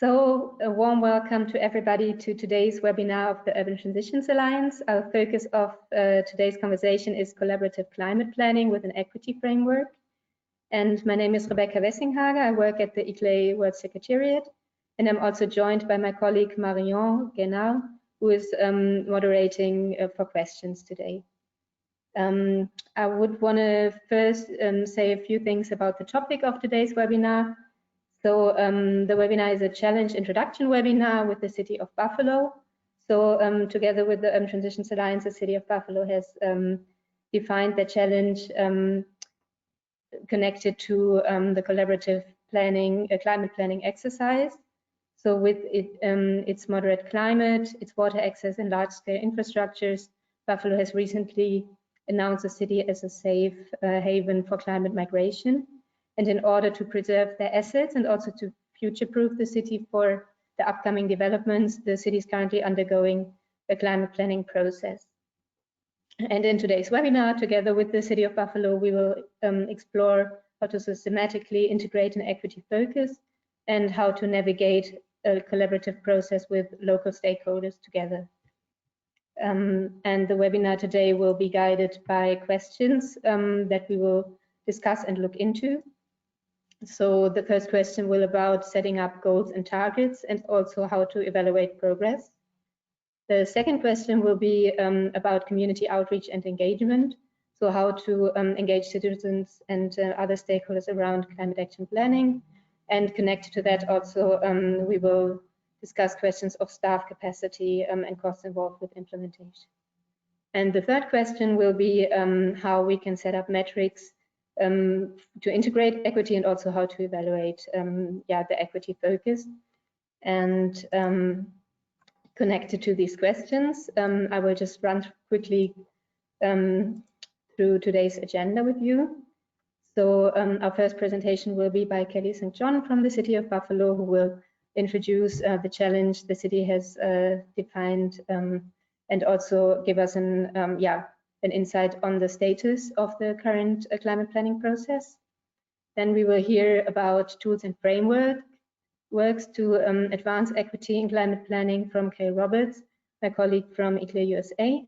So a warm welcome to everybody to today's webinar of the Urban Transitions Alliance. Our focus of today's conversation is collaborative climate planning with an equity framework. And my name is Rebecca Wessinghager. I work at the ICLEI World Secretariat. And I'm also joined by my colleague Marion Guénard, who is moderating for questions today. I would want to first say a few things about the topic of today's webinar. So the webinar is a challenge introduction webinar with the City of Buffalo. So together with the Urban Transitions Alliance, the City of Buffalo has defined the challenge connected to the collaborative planning, climate planning exercise. So with its moderate climate, its water access and large-scale infrastructures, Buffalo has recently announced the city as a safe haven for climate migration. And in order to preserve their assets and also to future-proof the city for the upcoming developments, the city is currently undergoing a climate planning process. And in today's webinar, together with the City of Buffalo, we will explore how to systematically integrate an equity focus and how to navigate a collaborative process with local stakeholders together. And the webinar today will be guided by questions that we will discuss and look into. So the first question will about setting up goals and targets and also how to evaluate progress. The second question will be about community outreach and engagement. So how to engage citizens and other stakeholders around climate action planning. And connected to that also, we will discuss questions of staff capacity and costs involved with implementation. And the third question will be how we can set up metrics to integrate equity and also how to evaluate the equity focus. And connected to these questions, I will just run quickly through today's agenda with you. So our first presentation will be by Kelly St. John from the City of Buffalo, who will introduce the challenge the city has defined and also give us an insight on the status of the current climate planning process. Then we will hear about tools and frameworks to advance equity in climate planning from Kay Roberts, my colleague from ICLEI USA.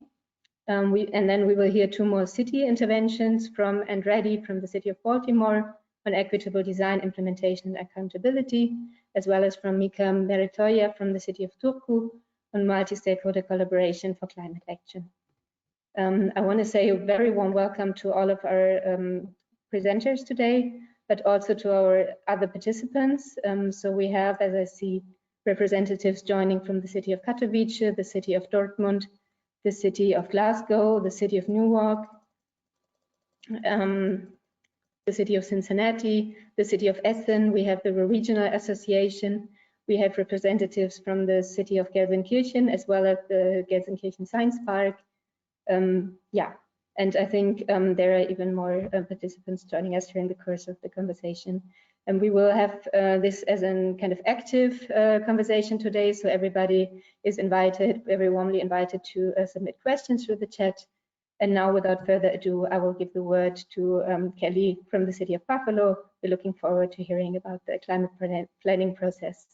And then we will hear two more city interventions from Andretti from the City of Baltimore on equitable design, implementation, and accountability, as well as from Mika Meritoya from the City of Turku on multi-stakeholder collaboration for climate action. I want to say a very warm welcome to all of our presenters today, but also to our other participants. So we have, as I see, representatives joining from the City of Katowice, the City of Dortmund, the City of Glasgow, the City of Newark, the City of Cincinnati, the City of Essen. We have the Regional Association. We have representatives from the City of Gelsenkirchen, as well as the Gelsenkirchen Science Park. And I think there are even more participants joining us during the course of the conversation. And we will have this as a kind of active conversation today, so everybody is invited, very warmly invited to submit questions through the chat. And now, without further ado, I will give the word to Kelly from the City of Buffalo. We're looking forward to hearing about the climate planning process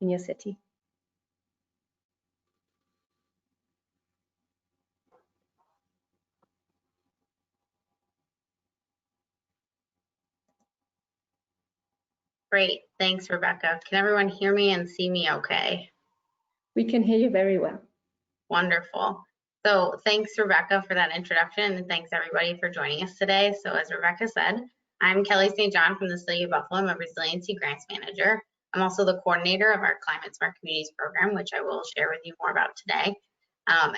in your city. Great, thanks, Rebecca. Can everyone hear me and see me okay? We can hear you very well. Wonderful. So thanks, Rebecca, for that introduction, and thanks everybody for joining us today. So as Rebecca said, I'm Kelly St. John from the City of Buffalo. I'm a Resiliency Grants Manager. I'm also the coordinator of our Climate Smart Communities program, which I will share with you more about today.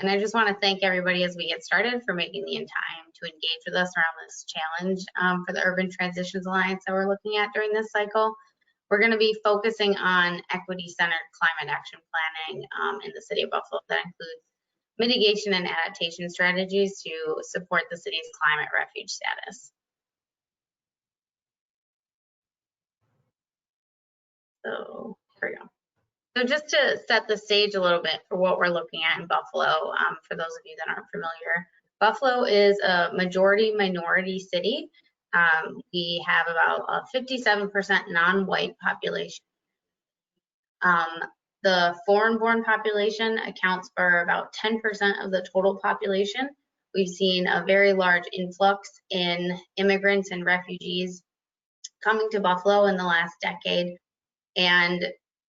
And I just want to thank everybody as we get started for making the time to engage with us around this challenge for the Urban Transitions Alliance that we're looking at during this cycle. We're going to be focusing on equity-centered climate action planning in the City of Buffalo that includes mitigation and adaptation strategies to support the city's climate refuge status. So here we go. So just to set the stage a little bit for what we're looking at in Buffalo, for those of you that aren't familiar, Buffalo is a majority minority city. We have about a 57% non-white population. The foreign-born population accounts for about 10% of the total population. We've seen a very large influx in immigrants and refugees coming to Buffalo in the last decade. And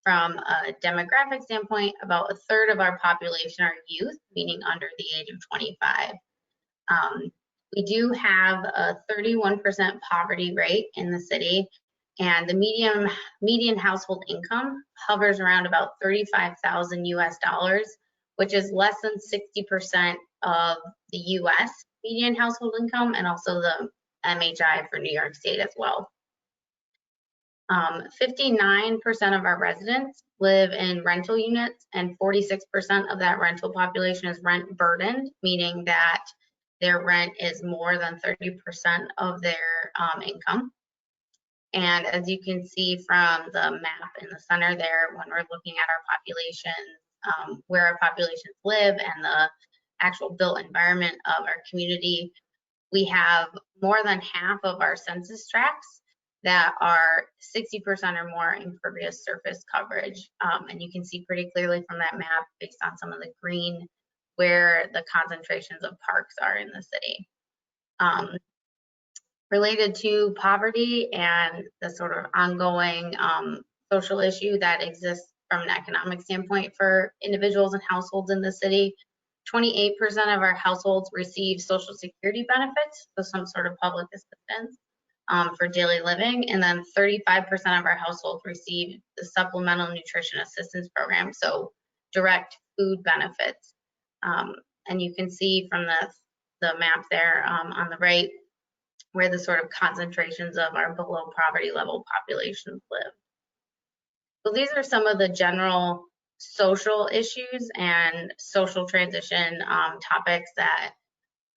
from a demographic standpoint, about a third of our population are youth, meaning under the age of 25. We do have a 31% poverty rate in the city, and the median household income hovers around about 35,000 US dollars, which is less than 60% of the US median household income, and also the MHI for New York State as well. 59% of our residents live in rental units, and 46% of that rental population is rent burdened, meaning that their rent is more than 30% of their income. And as you can see from the map in the center there, when we're looking at our population, where our populations live and the actual built environment of our community, we have more than half of our census tracts that are 60% or more impervious surface coverage. And you can see pretty clearly from that map, based on some of the green, where the concentrations of parks are in the city. Related to poverty and the sort of ongoing social issue that exists from an economic standpoint for individuals and households in the city, 28% of our households receive Social Security benefits, so some sort of public assistance for daily living, and then 35% of our households receive the Supplemental Nutrition Assistance Program, so direct food benefits. And you can see from the map there on the right where the sort of concentrations of our below poverty level populations live. So these are some of the general social issues and social transition topics that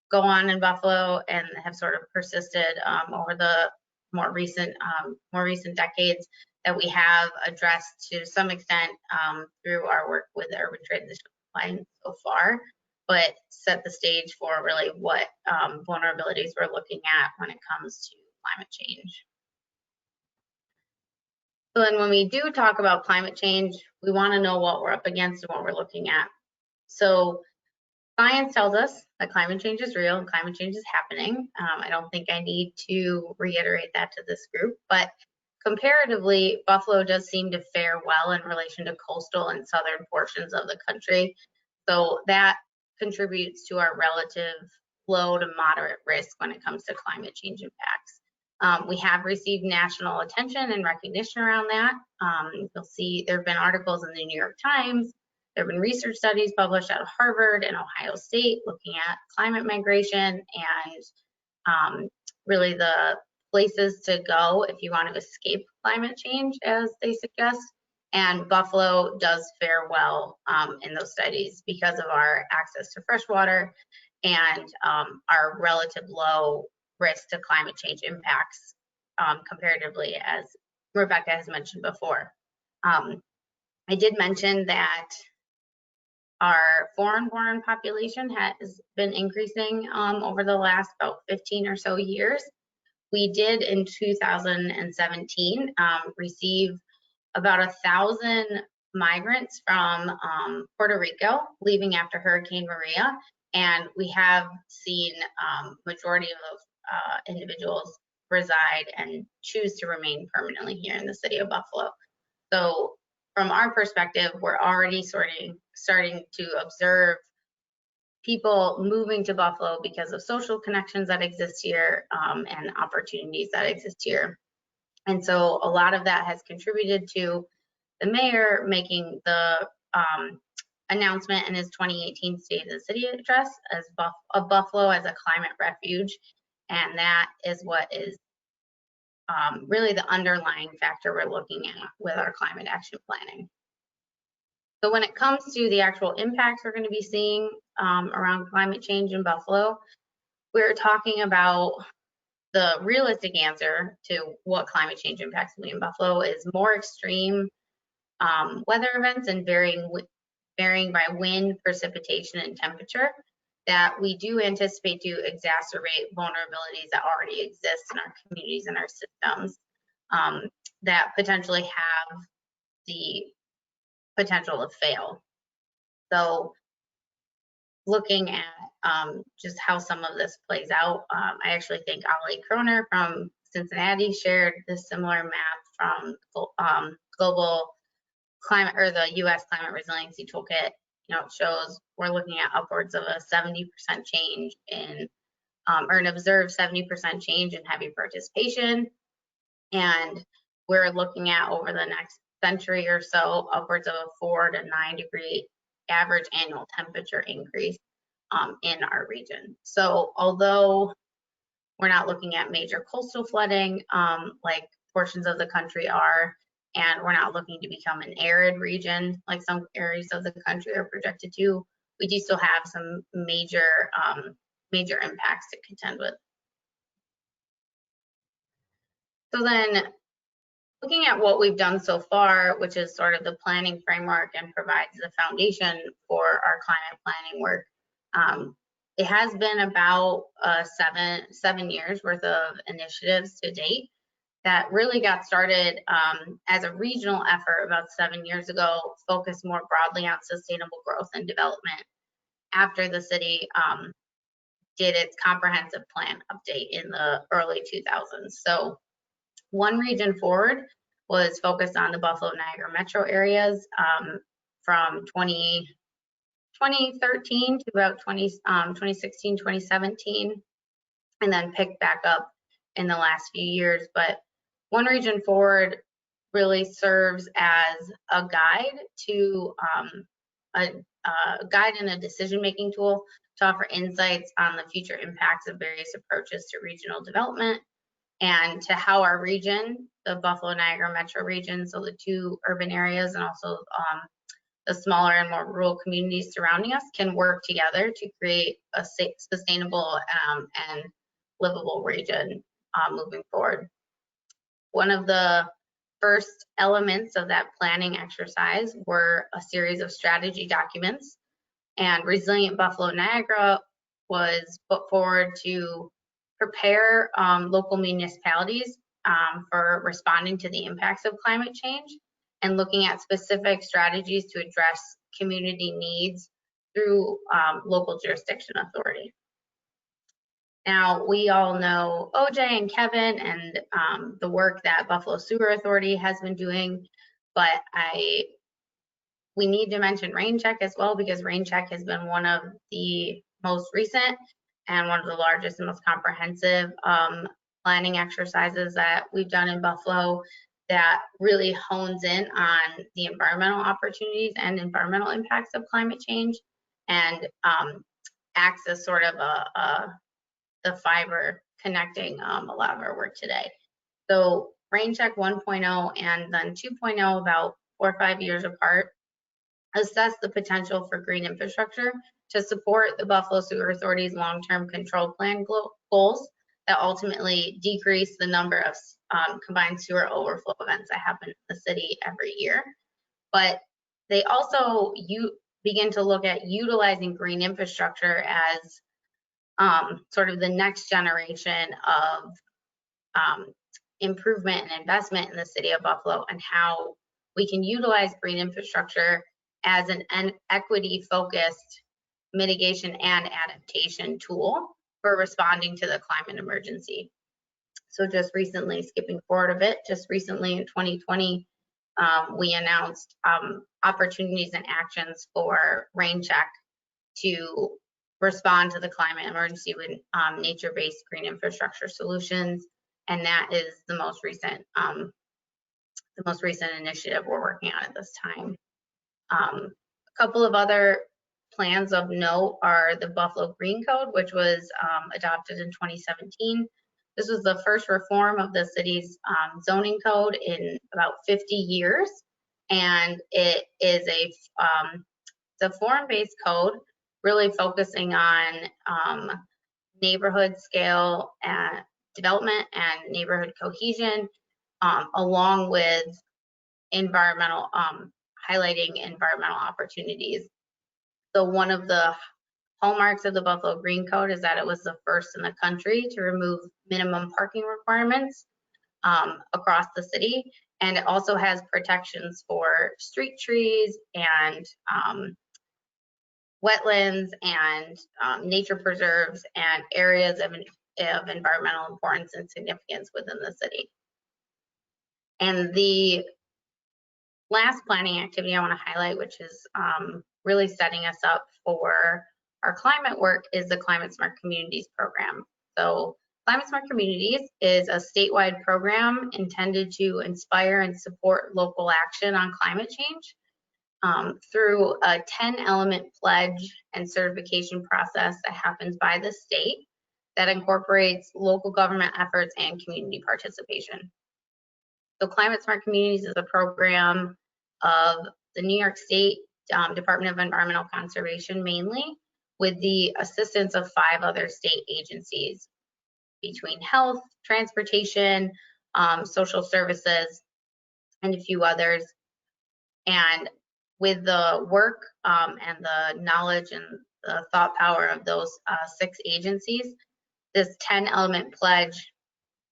go on in Buffalo and have sort of persisted over the more recent decades that we have addressed to some extent through our work with urban transition plan so far, but set the stage for really what vulnerabilities we're looking at when it comes to climate change. So then when we do talk about climate change, we want to know what we're up against and what we're looking at. So science tells us that climate change is real and climate change is happening. I don't think I need to reiterate that to this group, but comparatively, Buffalo does seem to fare well in relation to coastal and southern portions of the country. So that contributes to our relative low to moderate risk when it comes to climate change impacts. We have received national attention and recognition around that. You'll see there have been articles in the New York Times. There have been research studies published out of Harvard and Ohio State looking at climate migration and really the places to go if you want to escape climate change, as they suggest. And Buffalo does fare well in those studies because of our access to fresh water and our relative low risk to climate change impacts comparatively, as Rebecca has mentioned before. I did mention that our foreign-born population has been increasing over the last about 15 or so years. We did in 2017 receive about 1,000 migrants from Puerto Rico leaving after Hurricane Maria, and we have seen majority of those individuals reside and choose to remain permanently here in the city of Buffalo. So from our perspective, we're already starting to observe people moving to Buffalo because of social connections that exist here and opportunities that exist here. And so a lot of that has contributed to the mayor making the announcement in his 2018 State of the City address of Buffalo as a climate refuge. And that is what is really the underlying factor we're looking at with our climate action planning. So when it comes to the actual impacts we're going to be seeing around climate change in Buffalo, we're talking about the realistic answer to what climate change impacts will be in Buffalo is more extreme weather events and varying by wind, precipitation, and temperature that we do anticipate to exacerbate vulnerabilities that already exist in our communities and our systems that potentially have the potential to fail. So looking at just how some of this plays out, I actually think Ollie Kroner from Cincinnati shared this similar map from global climate, or the U.S. Climate Resiliency Toolkit. You know, it shows we're looking at upwards of a 70% change in, or an observed 70% change in heavy precipitation, and we're looking at over the next century or so upwards of a 4 to 9 degree average annual temperature increase in our region. So although we're not looking at major coastal flooding like portions of the country are, and we're not looking to become an arid region like some areas of the country are projected to, we do still have some major impacts to contend with. So then, looking at what we've done so far, which is sort of the planning framework and provides the foundation for our climate planning work, it has been about 7 years worth of initiatives to date that really got started as a regional effort about 7 years ago, focused more broadly on sustainable growth and development after the city did its comprehensive plan update in the early 2000s. So One Region Forward was focused on the Buffalo Niagara metro areas from 2013 to about 2016, 2017, and then picked back up in the last few years. But One Region Forward really serves as a guide to a guide and a decision-making tool to offer insights on the future impacts of various approaches to regional development, and to how our region, the Buffalo Niagara metro region, so the two urban areas and also the smaller and more rural communities surrounding us, can work together to create a sustainable and livable region moving forward. One of the first elements of that planning exercise were a series of strategy documents, and Resilient Buffalo Niagara was put forward to prepare local municipalities for responding to the impacts of climate change and looking at specific strategies to address community needs through local jurisdiction authority. Now, we all know OJ and Kevin and the work that Buffalo Sewer Authority has been doing, but we need to mention RainCheck as well, because RainCheck has been one of the most recent and one of the largest and most comprehensive planning exercises that we've done in Buffalo that really hones in on the environmental opportunities and environmental impacts of climate change, and acts as sort of the fiber connecting a lot of our work today. So RainCheck 1.0 and then 2.0, about 4 or 5 years apart, assess the potential for green infrastructure to support the Buffalo Sewer Authority's long-term control plan goals that ultimately decrease the number of combined sewer overflow events that happen in the city every year. But they also begin to look at utilizing green infrastructure as sort of the next generation of improvement and investment in the city of Buffalo, and how we can utilize green infrastructure as an equity-focused mitigation and adaptation tool for responding to the climate emergency. So just recently, skipping forward a bit, just recently in 2020, we announced opportunities and actions for RainCheck to respond to the climate emergency with nature-based green infrastructure solutions, and that is the most recent initiative we're working on at this time. A couple of other plans of note are the Buffalo Green Code, which was adopted in 2017. This was the first reform of the city's zoning code in about 50 years, and it is a forum-based code, really focusing on neighborhood scale and development and neighborhood cohesion, along with highlighting environmental opportunities. So one of the hallmarks of the Buffalo Green Code is that it was the first in the country to remove minimum parking requirements across the city, And it also has protections for street trees and wetlands and nature preserves and areas of environmental importance and significance within the city. And the last planning activity I want to highlight, which is really setting us up for our climate work, is the Climate Smart Communities program. So Climate Smart Communities is a statewide program intended to inspire and support local action on climate change through a 10-element pledge and certification process that happens by the state that incorporates local government efforts and community participation. So Climate Smart Communities is a program of the New York State Department of Environmental Conservation mainly, with the assistance of 5 other state agencies between health, transportation, social services, and a few others. And with the work and the knowledge and the thought power of those 6 agencies, this 10-element pledge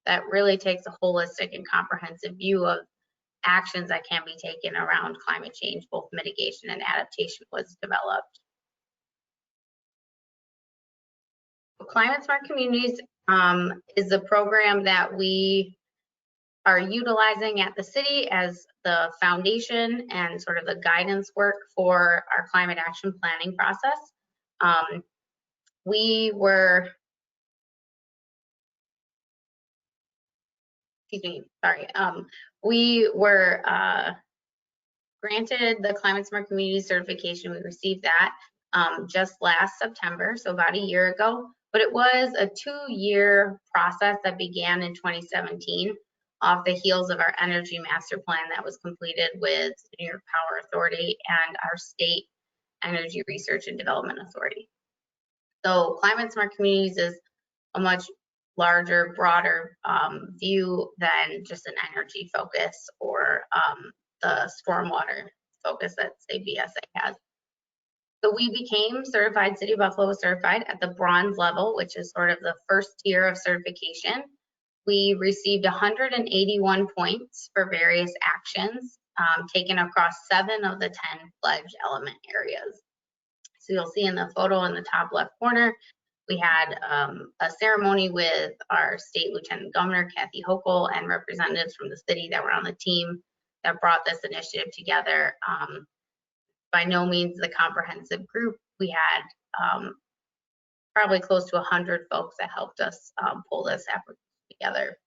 that really takes a holistic and comprehensive view of actions that can be taken around climate change, both mitigation and adaptation, was developed. Climate Smart Communities is the program that we are utilizing at the city as the foundation and sort of the guidance work for our climate action planning process. We were granted the Climate Smart Community certification. We received that just last September, so about a year ago. But it was a 2-year process that began in 2017 off the heels of our energy master plan that was completed with the New York Power Authority and our state Energy Research and Development Authority. So Climate Smart Communities is a much larger, broader view than just an energy focus or the stormwater focus that, say, BSA has. So we became certified, City of Buffalo was certified at the bronze level, which is sort of the first tier of certification. We received 181 points for various actions taken across 7 of the 10 pledge element areas. So you'll see in the photo in the top left corner, we had a ceremony with our state lieutenant governor, Kathy Hochul, and representatives from the city that were on the team that brought this initiative together. By no means the comprehensive group. We had probably close to 100 folks that helped us pull this effort together.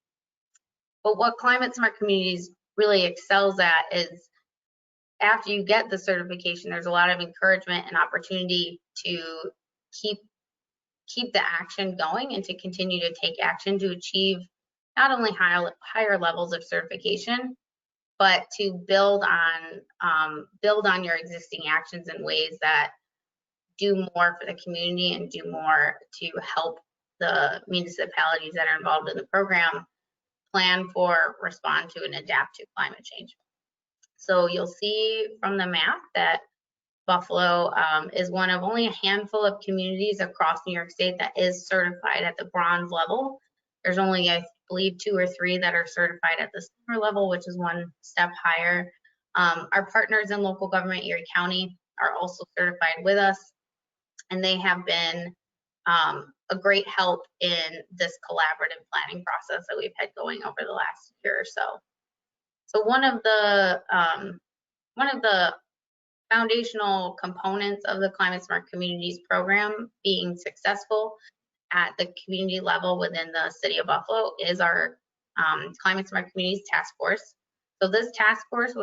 But what Climate Smart Communities really excels at is after you get the certification, there's a lot of encouragement and opportunity to keep the action going and to continue to take action to achieve not only higher levels of certification, but to build on your existing actions in ways that do more for the community and do more to help the municipalities that are involved in the program plan for, respond to, and adapt to climate change. So you'll see from the map that Buffalo is one of only a handful of communities across New York State that is certified at the bronze level. There's only, I believe, 2 or 3 that are certified at the silver level, which is 1 step higher. Our partners in local government, Erie County, are also certified with us, and they have been a great help in this collaborative planning process that we've had going over the last year or so. So one of the foundational components of the Climate Smart Communities program being successful at the community level within the City of Buffalo is our Climate Smart Communities Task Force. So this task force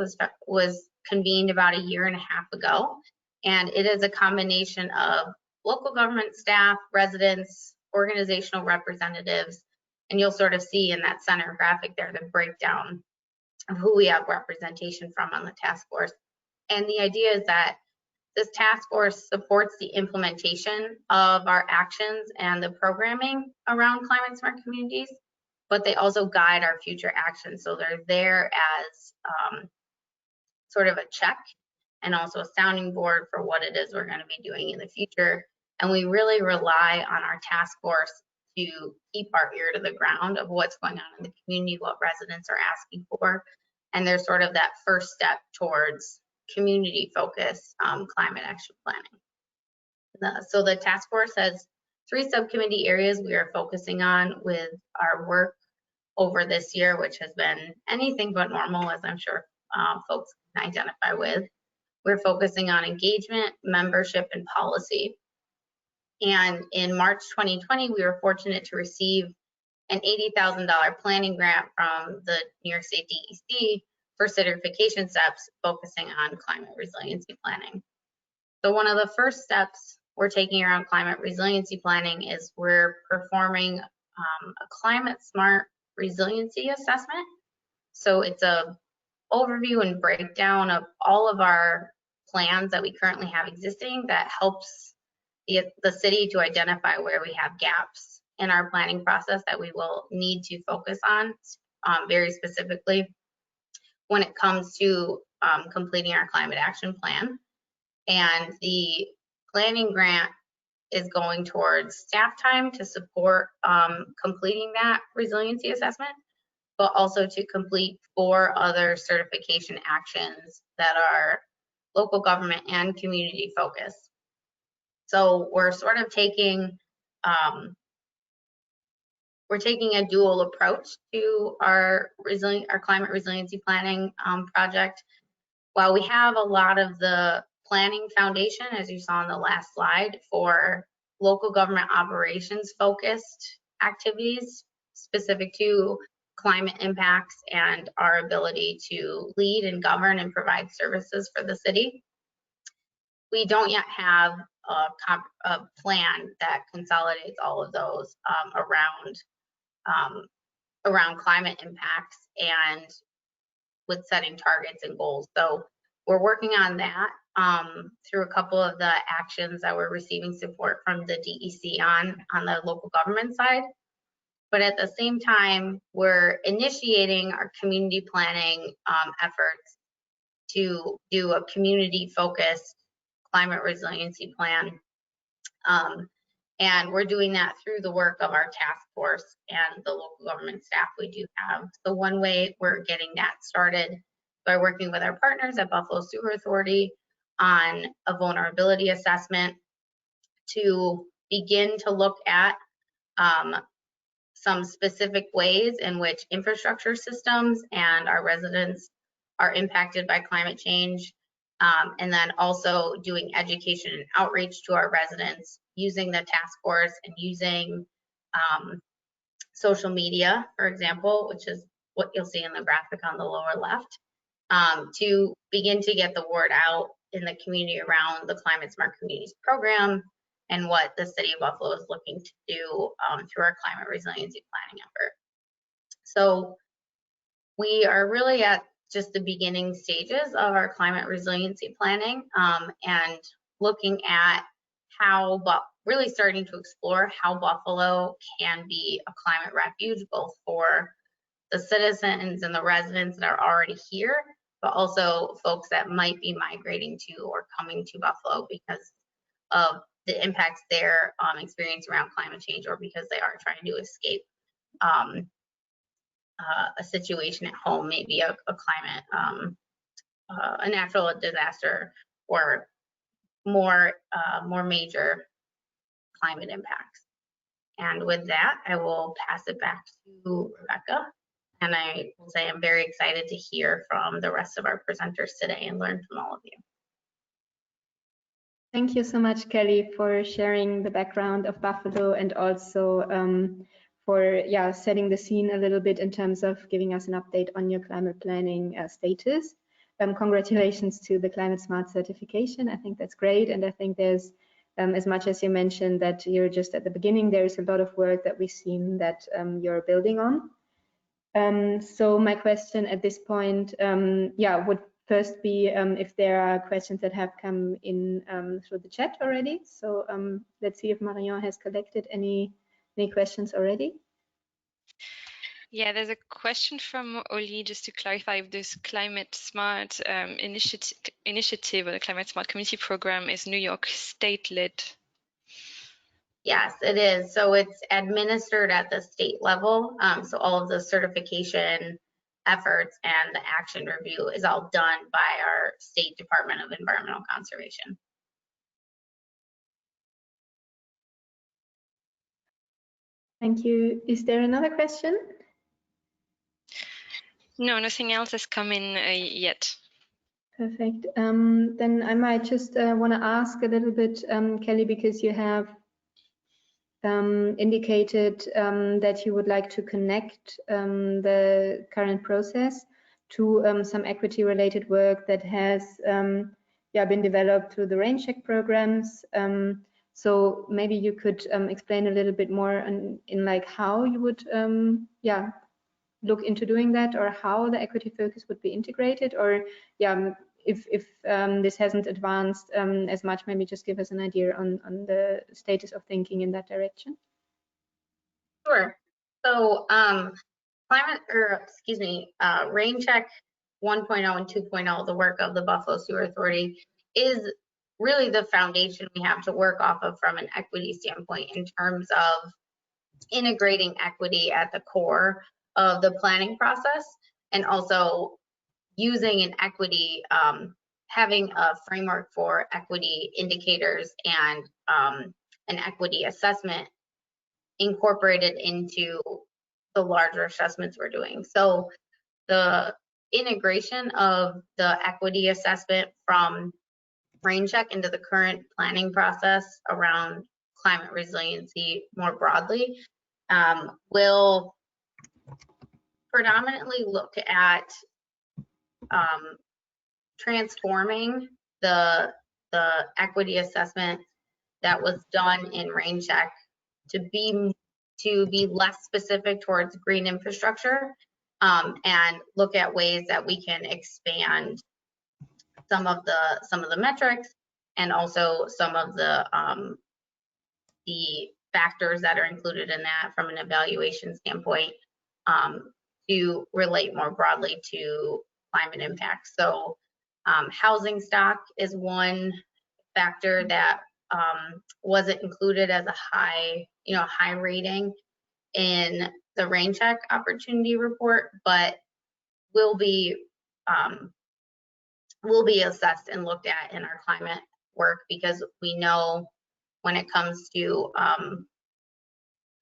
was convened about a year and a half ago, and it is a combination of local government staff, residents, organizational representatives, and you'll sort of see in that center graphic there the breakdown of who we have representation from on the task force. And the idea is that this task force supports the implementation of our actions and the programming around Climate Smart Communities, but they also guide our future actions. So they're there as sort of a check and also a sounding board for what it is we're going to be doing in the future. And we really rely on our task force to keep our ear to the ground of what's going on in the community, what residents are asking for, and they're sort of that first step towards community-focused climate action planning. So the task force has 3 subcommittee areas we are focusing on with our work over this year, which has been anything but normal, as I'm sure folks can identify with. We're focusing on engagement, membership, and policy. And in March 2020, we were fortunate to receive an $80,000 planning grant from the New York State DEC for certification steps focusing on climate resiliency planning. So one of the first steps we're taking around climate resiliency planning is we're performing a climate smart resiliency assessment. So it's a overview and breakdown of all of our plans that we currently have existing that helps the city to identify where we have gaps in our planning process that we will need to focus on very specifically when it comes to completing our climate action plan. And the planning grant is going towards staff time to support completing that resiliency assessment, but also to complete 4 other certification actions that are local government and community focused. So we're sort of taking a dual approach to our climate resiliency planning project. While we have a lot of the planning foundation, as you saw on the last slide, for local government operations focused activities specific to climate impacts and our ability to lead and govern and provide services for the city, we don't yet have a plan that consolidates all of those around climate impacts and with setting targets and goals. So we're working on that through a couple of the actions that we're receiving support from the DEC on the local government side. But at the same time, we're initiating our community planning efforts to do a community-focused climate resiliency plan. And we're doing that through the work of our task force and the local government staff we do have. So one way we're getting that started by working with our partners at Buffalo Sewer Authority on a vulnerability assessment to begin to look at some specific ways in which infrastructure systems and our residents are impacted by climate change. And then also doing education and outreach to our residents using the task force and using social media, for example, which is what you'll see in the graphic on the lower left, to begin to get the word out in the community around the Climate Smart Communities program and what the city of Buffalo is looking to do through our climate resiliency planning effort. So we are really at just the beginning stages of our climate resiliency planning and looking at how, really starting to explore how Buffalo can be a climate refuge, both for the citizens and the residents that are already here, but also folks that might be migrating to or coming to Buffalo because of the impacts they're experiencing around climate change, or because they are trying to escape a situation at home, maybe a climate, a natural disaster, or more major climate impacts. And with that, I will pass it back to Rebecca. And I will say I'm very excited to hear from the rest of our presenters today and learn from all of you. Thank you so much, Kelly, for sharing the background of Buffalo and also for setting the scene a little bit in terms of giving us an update on your climate planning status. Congratulations to the Climate Smart certification. I think that's great, and I think there's as much as you mentioned that you're just at the beginning, there's a lot of work that we've seen that you're building on. So my question at this point, would first be if there are questions that have come in through the chat already. So let's see if Marion has collected any questions already. Yeah, there's a question from Oli, just to clarify if this Climate Smart initiative or the Climate Smart Community Program is New York state-led. Yes, it is. So it's administered at the state level. So all of the certification efforts and the action review is all done by our State Department of Environmental Conservation. Thank you. Is there another question? No, nothing else has come in yet. Perfect. Then I might just want to ask a little bit, Kelly, because you have indicated that you would like to connect the current process to some equity-related work that has been developed through the rain check programs. So maybe you could explain a little bit more in like how you would look into doing that, or how the equity focus would be integrated, or if this hasn't advanced as much, maybe just give us an idea on the status of thinking in that direction. Sure. So rain check 1.0 and 2.0, the work of the Buffalo Sewer Authority, is really the foundation we have to work off of from an equity standpoint in terms of integrating equity at the core of the planning process, and also using an equity, having a framework for equity indicators and an equity assessment incorporated into the larger assessments we're doing. So the integration of the equity assessment from rain check into the current planning process around climate resiliency more broadly will predominantly look at transforming the equity assessment that was done in rain check to be less specific towards green infrastructure, and look at ways that we can expand some of the metrics, and also some of the factors that are included in that from an evaluation standpoint, to relate more broadly to climate impact. So housing stock is one factor that wasn't included as a high rating in the rain check opportunity report, but will be assessed and looked at in our climate work, because we know when it comes to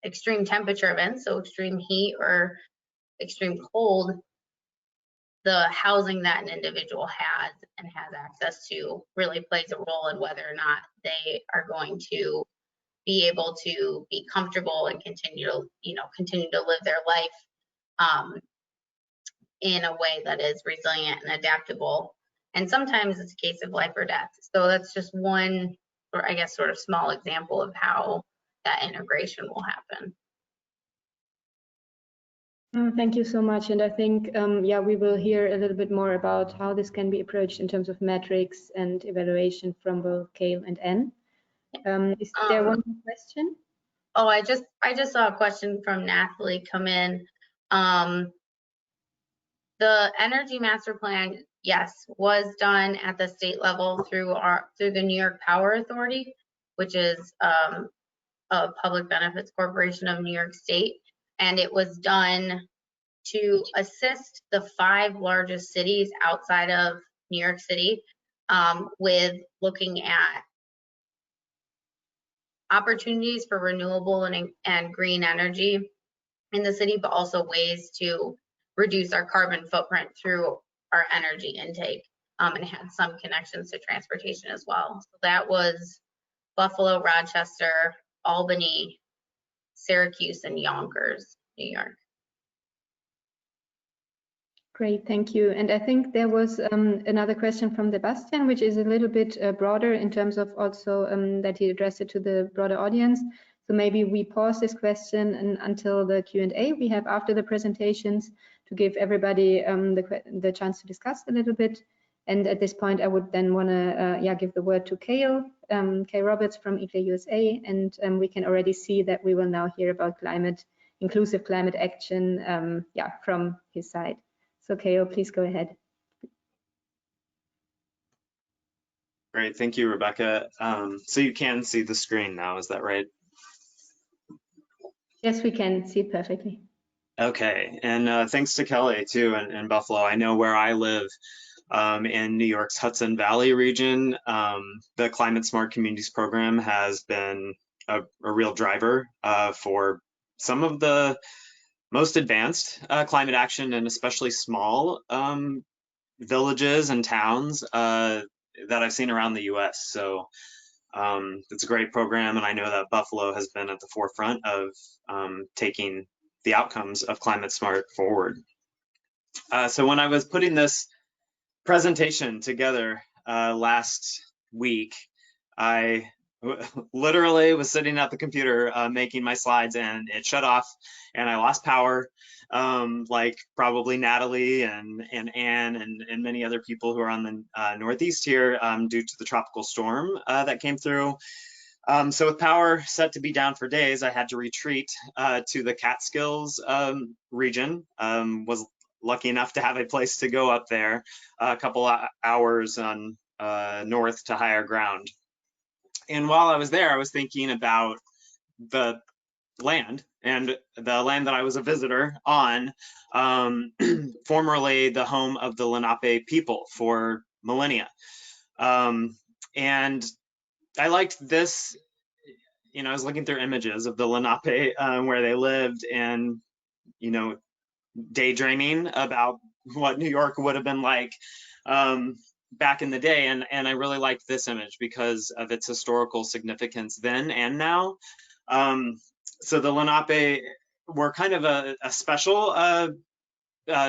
extreme temperature events, so extreme heat or extreme cold, the housing that an individual has and has access to really plays a role in whether or not they are going to be able to be comfortable and continue to live their life in a way that is resilient and adaptable. And sometimes it's a case of life or death. So that's just one, or I guess, sort of small example of how that integration will happen. Thank you so much. And I think, we will hear a little bit more about how this can be approached in terms of metrics and evaluation from both Kale and Anne. Is there one more question? Oh, I just saw a question from Nathalie come in. The energy master plan, yes, was done at the state level through the New York Power Authority, which is a public benefits corporation of New York State, and it was done to assist the 5 largest cities outside of New York City with looking at opportunities for renewable and green energy in the city, but also ways to reduce our carbon footprint through our energy intake, and had some connections to transportation as well. So that was Buffalo, Rochester, Albany, Syracuse, and Yonkers, New York. Great, thank you. And I think there was another question from Sebastian, which is a little bit broader in terms of also that he addressed it to the broader audience. So maybe we pause this question until the Q&A we have after the presentations to give everybody the chance to discuss a little bit. And at this point, I would then want to give the word to Kale Roberts from ICLEI USA, and we can already see that we will now hear about inclusive climate action from his side. So Kale, please go ahead. Great, thank you, Rebecca. So you can see the screen now, is that right? Yes, we can see it perfectly. Okay, and thanks to Kelly too in Buffalo. I know where I live in New York's Hudson Valley region, the Climate Smart Communities program has been a real driver for some of the most advanced climate action, and especially small villages and towns that I've seen around the US. So it's a great program, and I know that Buffalo has been at the forefront of taking the outcomes of Climate Smart forward. So when I was putting this presentation together last week, I literally was sitting at the computer making my slides, and it shut off and I lost power, like probably Natalie and Anne and many other people who are on the Northeast here due to the tropical storm that came through. So with power set to be down for days, I had to retreat to the Catskills region. Was lucky enough to have a place to go up there, a couple hours on north to higher ground. And while I was there, I was thinking about the land, and the land that I was a visitor on, formerly the home of the Lenape people for millennia. And I liked this, you know, I was looking through images of the Lenape where they lived, and, you know, daydreaming about what New York would have been like back in the day. And I really liked this image because of its historical significance then and now. So the Lenape were kind of a special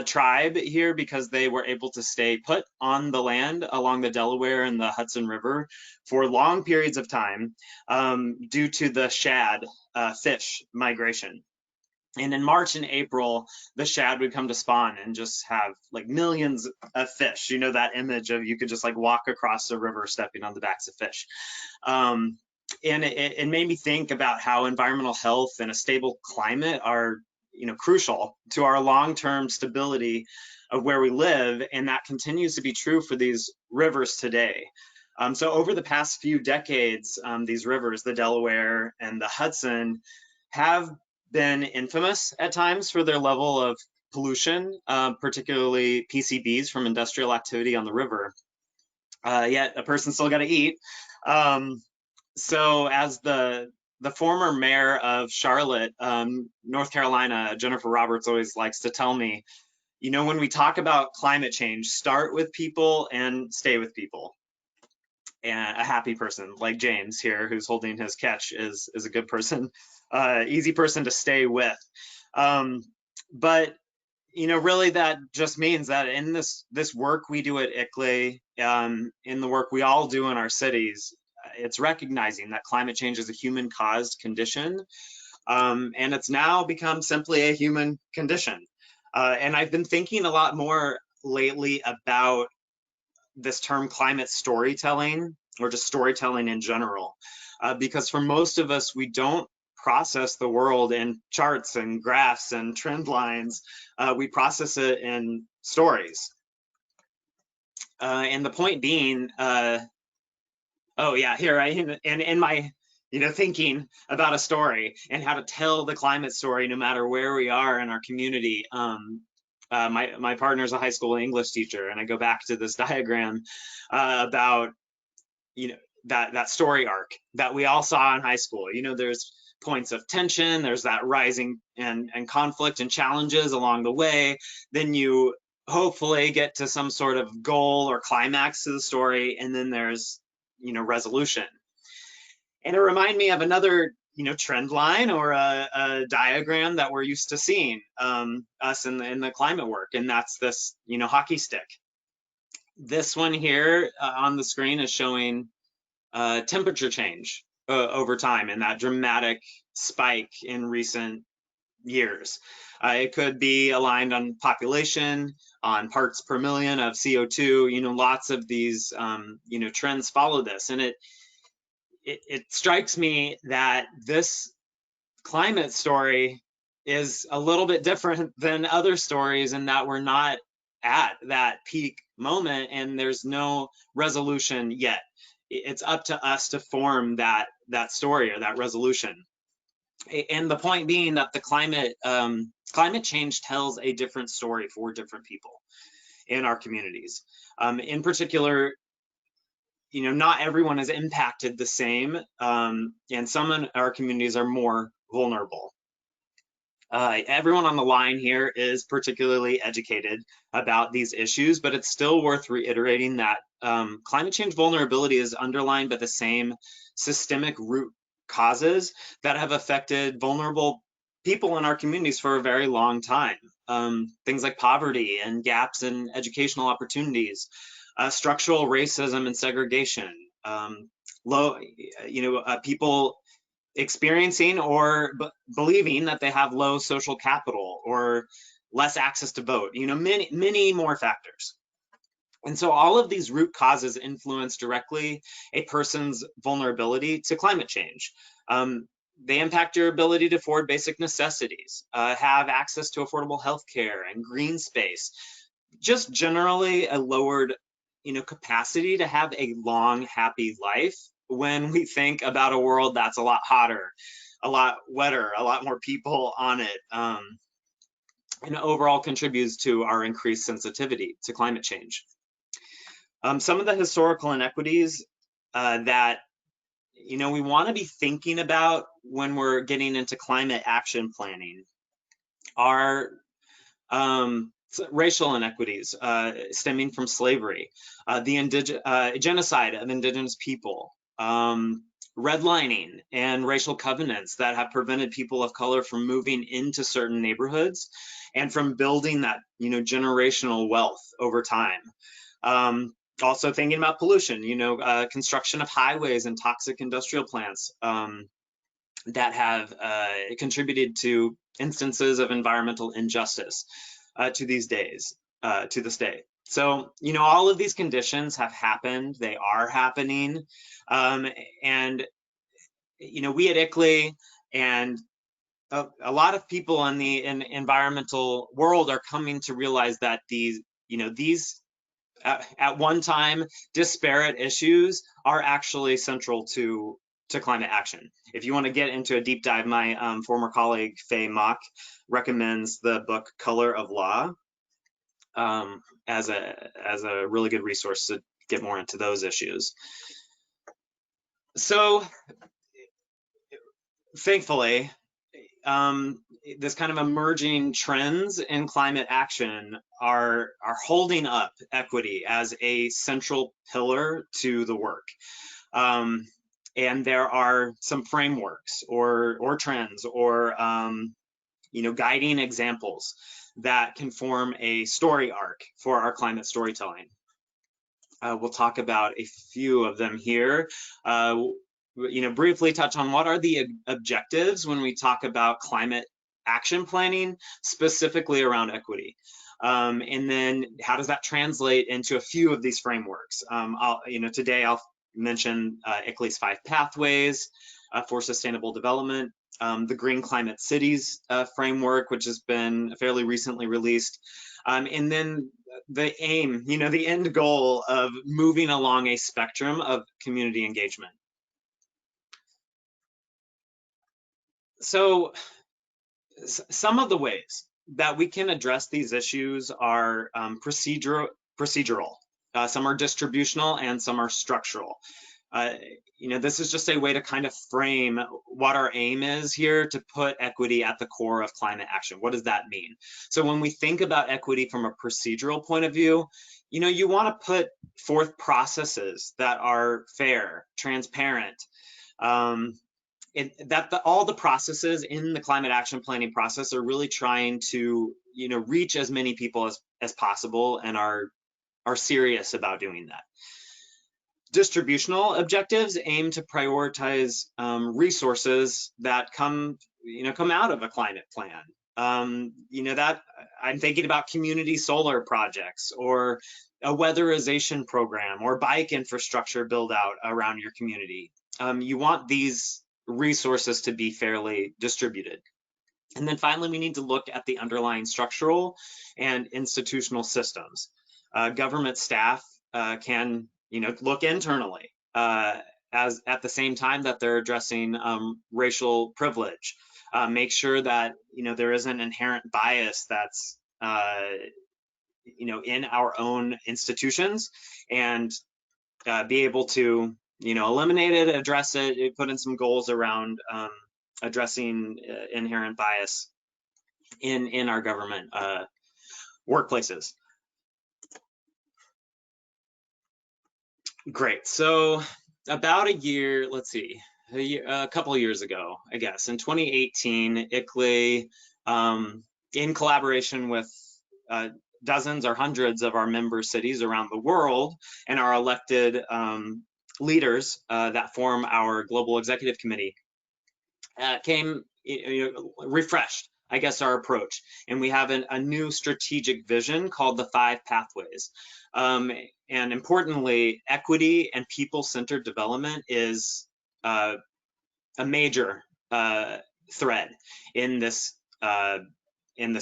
tribe here because they were able to stay put on the land along the Delaware and the Hudson River for long periods of time due to the shad fish migration. And in March and April, the shad would come to spawn and just have like millions of fish. You know, that image of you could just like walk across the river stepping on the backs of fish. And it made me think about how environmental health and a stable climate are, you know, crucial to our long-term stability of where we live, and that continues to be true for these rivers today. So over the past few decades, these rivers, the Delaware and the Hudson, have been infamous at times for their level of pollution, particularly PCBs from industrial activity on the river. Yet a person still got to eat. So as the former mayor of Charlotte, North Carolina, Jennifer Roberts, always likes to tell me, you know, when we talk about climate change, start with people and stay with people. And a happy person like James here, who's holding his catch, is a good person, easy person to stay with. But you know, really, that just means that in this work we do at ICLEI, in the work we all do in our cities, it's recognizing that climate change is a human-caused condition, and it's now become simply a human condition. And I've been thinking a lot more lately about this term climate storytelling, or just storytelling in general, because for most of us, we don't process the world in charts and graphs and trend lines. We process it in stories. And the point being, oh yeah, here in my, you know, thinking about a story and how to tell the climate story no matter where we are in our community. My partner's a high school English teacher, and I go back to this diagram about, you know, that story arc that we all saw in high school. You know, there's points of tension, there's that rising and conflict and challenges along the way. Then you hopefully get to some sort of goal or climax to the story, and then there's, you know, resolution. And it reminded me of another, you know, trend line or a diagram that we're used to seeing us in the climate work, and that's this, you know, hockey stick. This one here on the screen is showing temperature change over time, and that dramatic spike in recent years. It could be aligned on population, on parts per million of CO2. You know, lots of these you know, trends follow this, and it strikes me that this climate story is a little bit different than other stories in that we're not at that peak moment and there's no resolution yet. It's up to us to form that story or that resolution. And the point being that the climate change tells a different story for different people in our communities. In particular, not everyone is impacted the same, and some in our communities are more vulnerable. Everyone on the line here is particularly educated about these issues, but it's still worth reiterating that climate change vulnerability is underlined by the same systemic root causes that have affected vulnerable people in our communities for a very long time. Things like poverty and gaps in educational opportunities, structural racism and segregation, people experiencing or believing that they have low social capital or less access to vote, many more factors. And so all of these root causes influence directly a person's vulnerability to climate change. They impact your ability to afford basic necessities, have access to affordable healthcare and green space, just generally a lowered capacity to have a long, happy life when we think about a world that's a lot hotter, a lot wetter, a lot more people on it, and overall contributes to our increased sensitivity to climate change. Some of the historical inequities that we want to be thinking about when we're getting into climate action planning are racial inequities stemming from slavery, the genocide of indigenous people, redlining and racial covenants that have prevented people of color from moving into certain neighborhoods and from building that generational wealth over time. Also thinking about pollution, construction of highways and toxic industrial plants that have contributed to instances of environmental injustice to this day. So, all of these conditions have happened, they are happening, and, we at ICLEI and a lot of people in the environmental world are coming to realize that these at one time disparate issues are actually central to climate action. If you want to get into a deep dive, my former colleague Faye Mock recommends the book Color of Law as a really good resource to get more into those issues. So thankfully, this kind of emerging trends in climate action are holding up equity as a central pillar to the work. And there are some frameworks or trends or guiding examples that can form a story arc for our climate storytelling. We'll talk about a few of them here. Briefly touch on what are the objectives when we talk about climate action planning, specifically around equity. And then how does that translate into a few of these frameworks? Today I'll mention ICLEI's 5 pathways for sustainable development, the Green Climate Cities framework, which has been fairly recently released, and then the aim, the end goal of moving along a spectrum of community engagement. So some of the ways that we can address these issues are procedural. Some are distributional and some are structural. This is just a way to kind of frame what our aim is here to put equity at the core of climate action. What does that mean? So when we think about equity from a procedural point of view, you want to put forth processes that are fair, transparent, all the processes in the climate action planning process are really trying to, reach as many people as possible and are serious about doing that. Distributional objectives aim to prioritize resources that come out of a climate plan. That I'm thinking about community solar projects or a weatherization program or bike infrastructure build out around your community. You want these resources to be fairly distributed. And then finally, we need to look at the underlying structural and institutional systems. Government staff can, look internally as at the same time that they're addressing racial privilege, make sure that, there is an inherent bias that's, in our own institutions, and be able to, eliminate it, address it, put in some goals around addressing inherent bias in our government workplaces. Great. So about a couple of years ago, I guess, in 2018, ICLEI, in collaboration with dozens or hundreds of our member cities around the world and our elected leaders that form our Global Executive Committee, came refreshed, I guess, our approach. And we have a new strategic vision called the 5 pathways. And importantly, equity and people-centered development is a major thread in this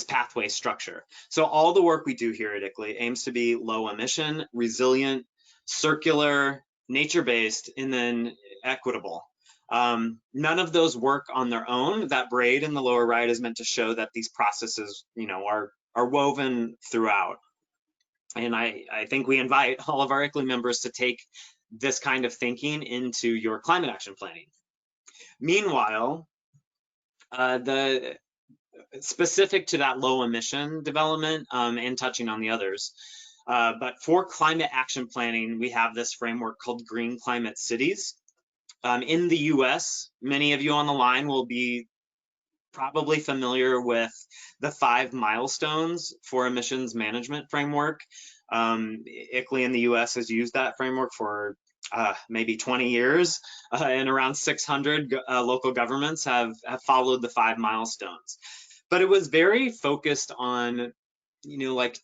pathway structure. So all the work we do here at ICLEI aims to be low emission, resilient, circular, nature-based, and then equitable. None of those work on their own. That braid in the lower right is meant to show that these processes, are woven throughout. And I think we invite all of our ICLEI members to take this kind of thinking into your climate action planning. Meanwhile, the specific to that low emission development and touching on the others, but for climate action planning, we have this framework called Green Climate Cities. In the US, many of you on the line will be probably familiar with the 5 milestones for emissions management framework. ICLEI in the US has used that framework for maybe 20 years, and around 600 local governments have followed the 5 milestones. But it was very focused on, like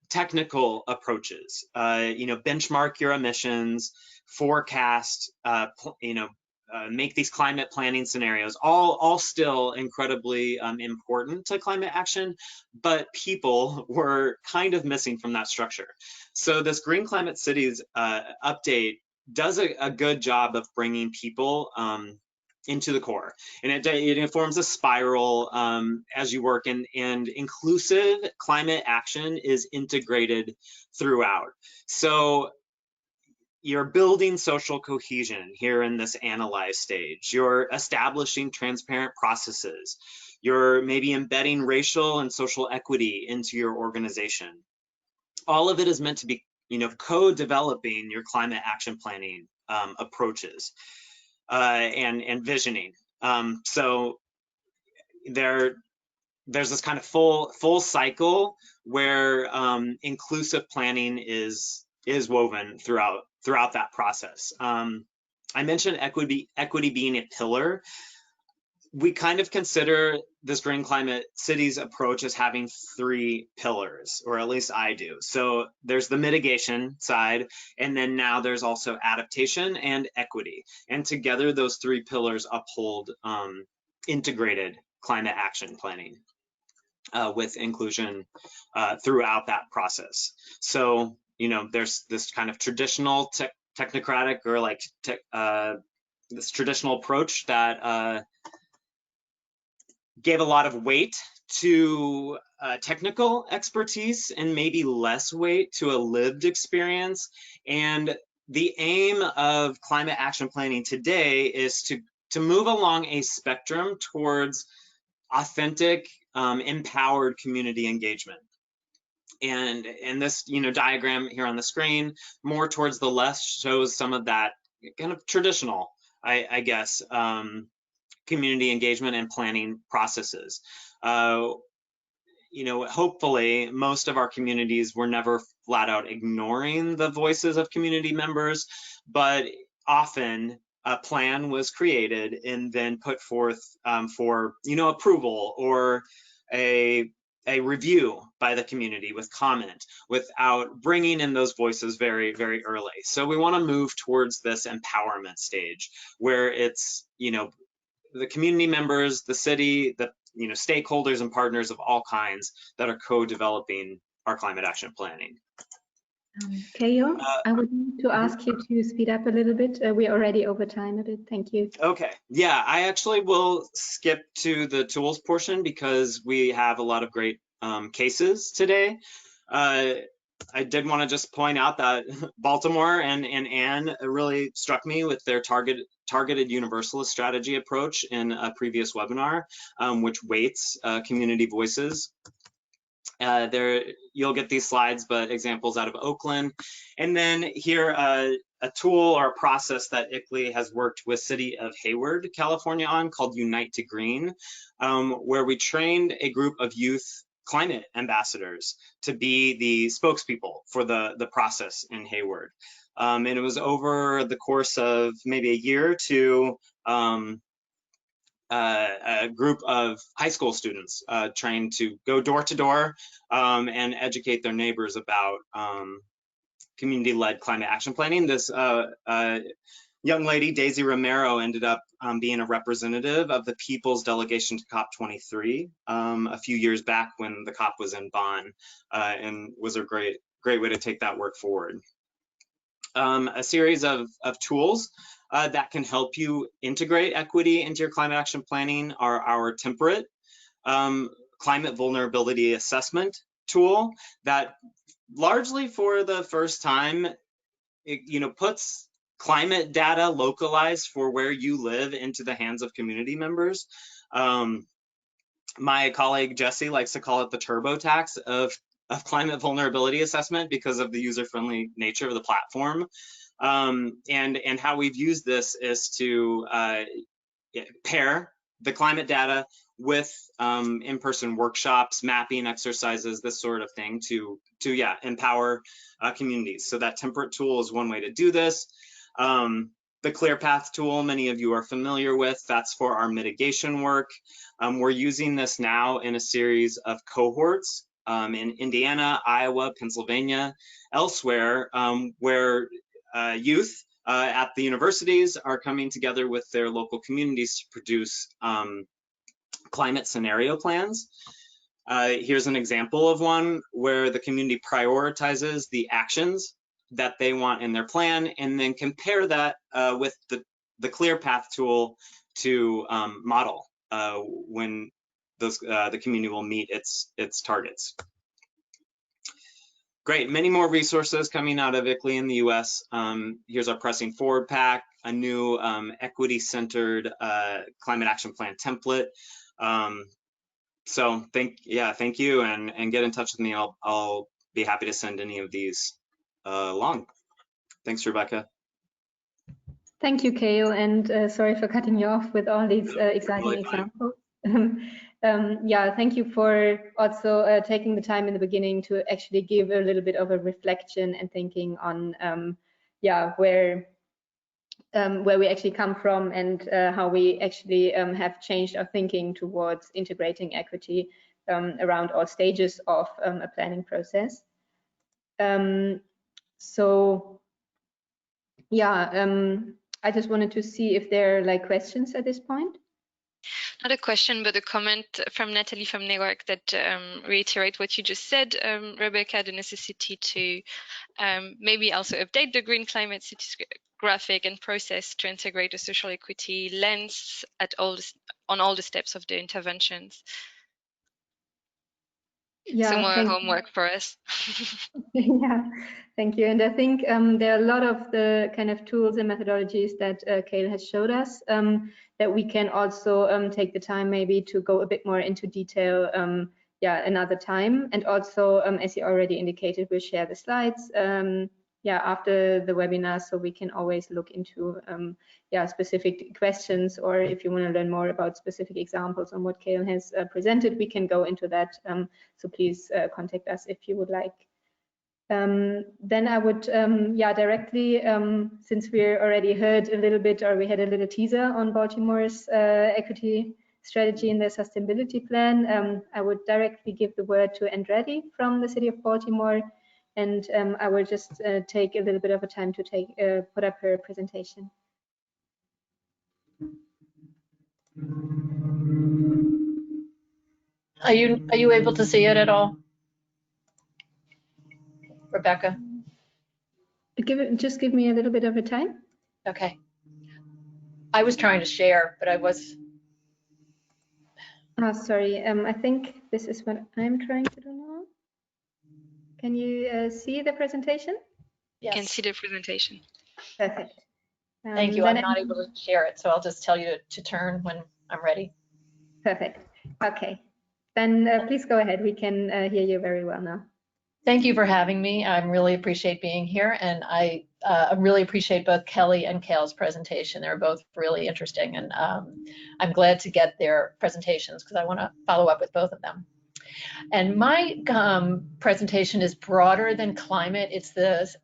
technical approaches, benchmark your emissions, forecast, make these climate planning scenarios, all still incredibly important to climate action, but people were kind of missing from that structure. So this Green Climate Cities update does a good job of bringing people into the core, and it forms a spiral as you work, and inclusive climate action is integrated throughout. So you're building social cohesion here in this analyze stage. You're establishing transparent processes. You're maybe embedding racial and social equity into your organization. All of it is meant to be, co-developing your climate action planning approaches and visioning. So there's this kind of full cycle where inclusive planning is woven throughout that process. I mentioned equity being a pillar. We kind of consider this Green Climate Cities approach as having 3 pillars, or at least I do. So there's the mitigation side, and then now there's also adaptation and equity. And together those 3 pillars uphold integrated climate action planning with inclusion throughout that process. So, there's this kind of traditional technocratic, or like this traditional approach that gave a lot of weight to technical expertise and maybe less weight to a lived experience. And the aim of climate action planning today is to move along a spectrum towards authentic, empowered community engagement. And this, diagram here on the screen, more towards the left, shows some of that kind of traditional, I guess, community engagement and planning processes. Hopefully most of our communities were never flat out ignoring the voices of community members, but often a plan was created and then put forth for, approval, or a review by the community with comment, without bringing in those voices very, very early. So we want to move towards this empowerment stage where it's, the community members, the city, the stakeholders and partners of all kinds that are co-developing our climate action planning. Keo, I would need to ask you to speed up a little bit. We're already over time a bit. Thank you. Okay, yeah, I actually will skip to the tools portion because we have a lot of great cases today. I did want to just point out that Baltimore and Anne really struck me with their targeted universalist strategy approach in a previous webinar, which weights community voices. There you'll get these slides, but examples out of Oakland. And then here, a tool or a process that ICLEI has worked with City of Hayward, California on called Unite to Green, where we trained a group of youth climate ambassadors to be the spokespeople for the process in Hayward. And it was over the course of maybe a year to a group of high school students trained to go door to door and educate their neighbors about community-led climate action planning. This young lady, Daisy Romero, ended up being a representative of the People's Delegation to COP23 a few years back when the COP was in Bonn, and was a great way to take that work forward. A series of tools that can help you integrate equity into your climate action planning are our temperate climate vulnerability assessment tool that largely for the first time, it, puts climate data localized for where you live into the hands of community members. My colleague Jesse likes to call it the turbo tax of climate vulnerability assessment because of the user-friendly nature of the platform. And how we've used this is to pair the climate data with in-person workshops, mapping exercises, this sort of thing to empower communities. So that temperate tool is one way to do this. The ClearPath tool, many of you are familiar with, that's for our mitigation work. We're using this now in a series of cohorts in Indiana, Iowa, Pennsylvania, elsewhere, where youth at the universities are coming together with their local communities to produce climate scenario plans. Here's an example of one where the community prioritizes the actions that they want in their plan and then compare that with the ClearPath tool to model when the community will meet its targets. Great, many more resources coming out of ICLEI in the US. Here's our Pressing Forward Pack, a new equity-centered climate action plan template. So thank you, and get in touch with me. I'll be happy to send any of these along. Thanks, Rebecca. Thank you, Kale, and sorry for cutting you off with all these exciting examples. Thank you for also taking the time in the beginning to actually give a little bit of a reflection and thinking on where we actually come from and how we actually have changed our thinking towards integrating equity around all stages of a planning process. I just wanted to see if there are questions at this point. Not a question, but a comment from Natalie from Newark that reiterate what you just said, Rebecca, the necessity to maybe also update the Green Climate Cities graphic and process to integrate a social equity lens on all the steps of the interventions. Yeah, some more homework for us. Yeah, thank you. And I think there are a lot of the kind of tools and methodologies that Kale has showed us that we can also take the time maybe to go a bit more into detail another time. And also, as you already indicated, we'll share the slides after the webinar, so we can always look into specific questions, or if you want to learn more about specific examples on what Kale has presented, we can go into that. So please contact us if you would like. Then I would directly, since we already heard a little bit, or we had a little teaser on Baltimore's equity strategy in their sustainability plan, I would directly give the word to Andretti from the City of Baltimore, and I will just take a little bit of a time to put up her presentation. Are you able to see it at all, Rebecca? Just give me a little bit of a time. Okay. I was trying to share, but I was. Oh, sorry. I think this is what I'm trying to do now. Can you see the presentation? You can Yes. see the presentation. Perfect. Thank you. Then I'm not able to share it, so I'll just tell you to turn when I'm ready. Perfect. Okay. Then please go ahead. We can hear you very well now. Thank you for having me. I really appreciate being here, and I really appreciate both Kelly and Kale's presentation. They're both really interesting, and I'm glad to get their presentations because I want to follow up with both of them. And my presentation is broader than climate. It's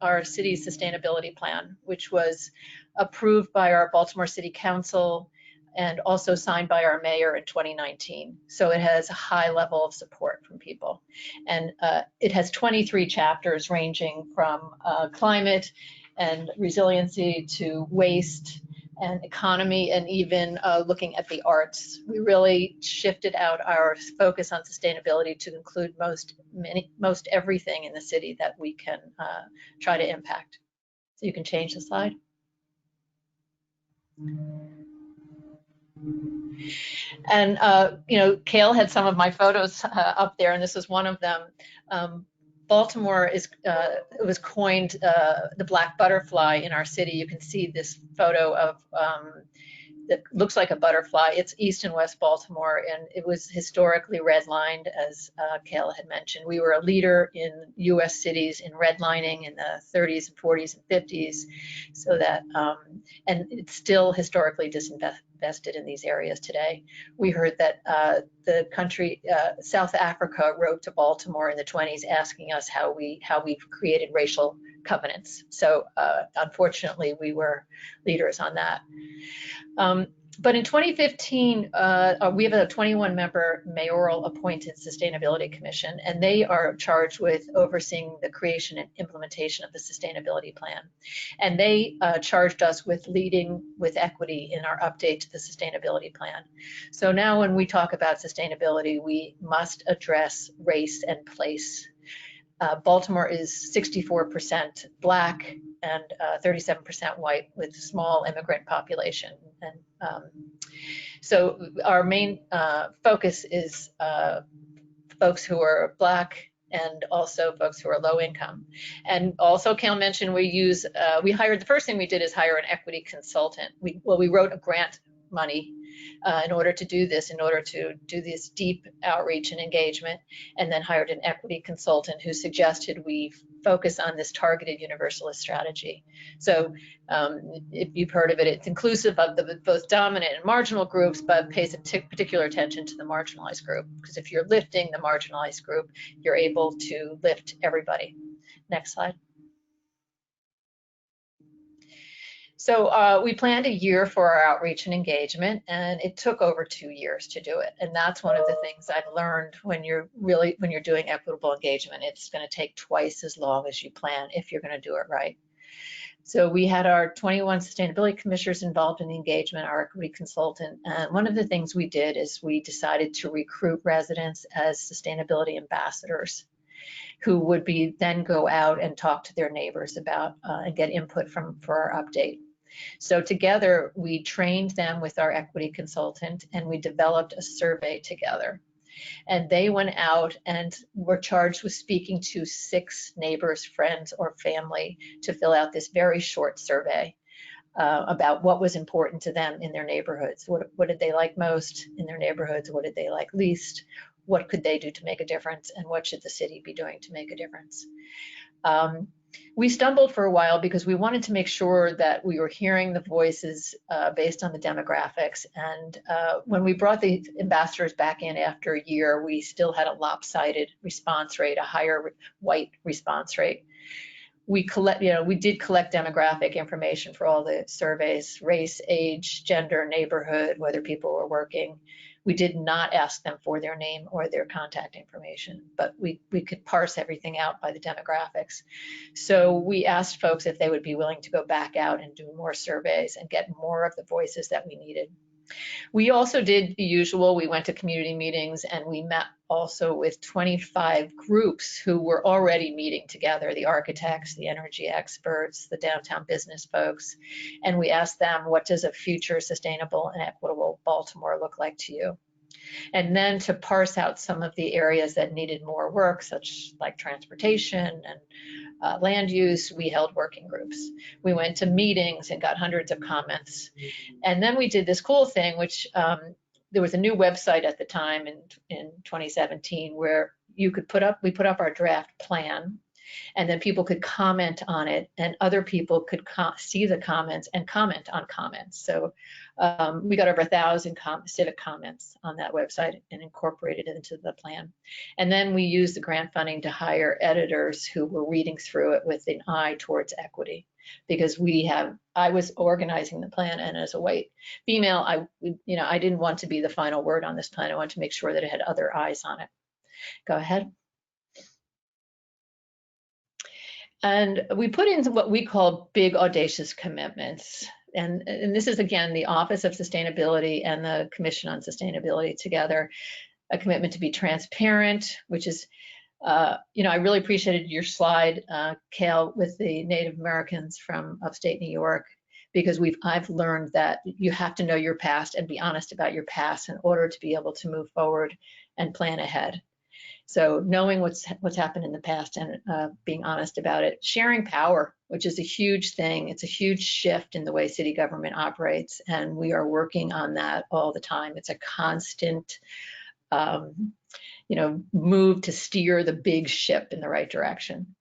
our city's sustainability plan, which was approved by our Baltimore City Council and also signed by our mayor in 2019. So it has a high level of support from people. And it has 23 chapters ranging from climate and resiliency to waste and economy, and even looking at the arts. We really shifted out our focus on sustainability to include most everything in the city that we can try to impact. So you can change the slide. And you know, Kale had some of my photos up there, and this is one of them. Baltimore is it was coined the black butterfly in our city. You can see this photo of that looks like a butterfly. It's East and West Baltimore, and it was historically redlined, as Kale had mentioned. We were a leader in U.S. cities in redlining in the 30s and 40s and 50s, so that, and it's still historically disinvested in these areas today. We heard that the country, South Africa, wrote to Baltimore in the 20s asking us how we created racial covenants. So unfortunately, we were leaders on that. But in 2015, we have a 21-member mayoral appointed sustainability commission, and they are charged with overseeing the creation and implementation of the sustainability plan. And they charged us with leading with equity in our update to the sustainability plan. So now when we talk about sustainability, we must address race and place. Baltimore is 64% Black and 37% white, with a small immigrant population. And so our main focus is folks who are Black and also folks who are low income. And also, Kale mentioned we hired, the first thing we did is hire an equity consultant. We wrote a grant money in order to do this deep outreach and engagement, and then hired an equity consultant who suggested we focus on this targeted universalist strategy. So if you've heard of it, it's inclusive of both dominant and marginal groups, but pays particular attention to the marginalized group, because if you're lifting the marginalized group, you're able to lift everybody. Next slide. So we planned a year for our outreach and engagement, and it took over 2 years to do it. And that's one of the things I've learned when you're doing equitable engagement. It's going to take twice as long as you plan if you're going to do it right. So we had our 21 sustainability commissioners involved in the engagement, our equity consultant. And one of the things we did is we decided to recruit residents as sustainability ambassadors, who would then go out and talk to their neighbors about and get input for our update. So together, we trained them with our equity consultant, and we developed a survey together. And they went out and were charged with speaking to 6 neighbors, friends, or family to fill out this very short survey about what was important to them in their neighborhoods. What did they like most in their neighborhoods? What did they like least? What could they do to make a difference? And what should the city be doing to make a difference? We stumbled for a while because we wanted to make sure that we were hearing the voices based on the demographics. And when we brought the ambassadors back in after a year, we still had a lopsided response rate, a higher white response rate. We did collect demographic information for all the surveys: race, age, gender, neighborhood, whether people were working. We did not ask them for their name or their contact information, but we could parse everything out by the demographics. So we asked folks if they would be willing to go back out and do more surveys and get more of the voices that we needed. We also did the usual. We went to community meetings and we met also with 25 groups who were already meeting together, the architects, the energy experts, the downtown business folks. And we asked them, what does a future sustainable and equitable Baltimore look like to you? And then to parse out some of the areas that needed more work, such like transportation and land use, we held working groups. We went to meetings and got hundreds of comments. And then we did this cool thing, which there was a new website at the time in 2017 where we put up our draft plan, and then people could comment on it, and other people could see the comments and comment on comments. So we got over 1,000 civic comments on that website and incorporated it into the plan. And then we used the grant funding to hire editors who were reading through it with an eye towards equity, because I was organizing the plan, and as a white female, I didn't want to be the final word on this plan. I wanted to make sure that it had other eyes on it. Go ahead. And we put in what we call big audacious commitments. And this is, again, the Office of Sustainability and the Commission on Sustainability together, a commitment to be transparent, which is, I really appreciated your slide, Cale, with the Native Americans from upstate New York, because I've learned that you have to know your past and be honest about your past in order to be able to move forward and plan ahead. So knowing what's happened in the past and being honest about it, sharing power, which is a huge thing. It's a huge shift in the way city government operates, and we are working on that all the time. It's a constant, move to steer the big ship in the right direction.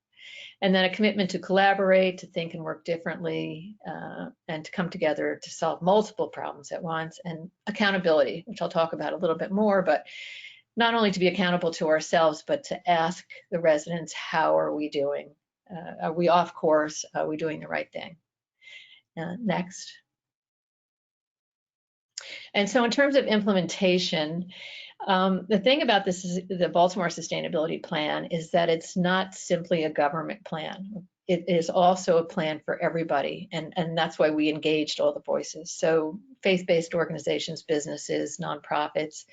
And then a commitment to collaborate, to think and work differently, and to come together to solve multiple problems at once, and accountability, which I'll talk about a little bit more, but not only to be accountable to ourselves, but to ask the residents, how are we doing? Are we off course? Are we doing the right thing? Next. And so in terms of implementation, the thing about this is the Baltimore Sustainability Plan is that it's not simply a government plan. It is also a plan for everybody, and that's why we engaged all the voices. So faith-based organizations, businesses, nonprofits,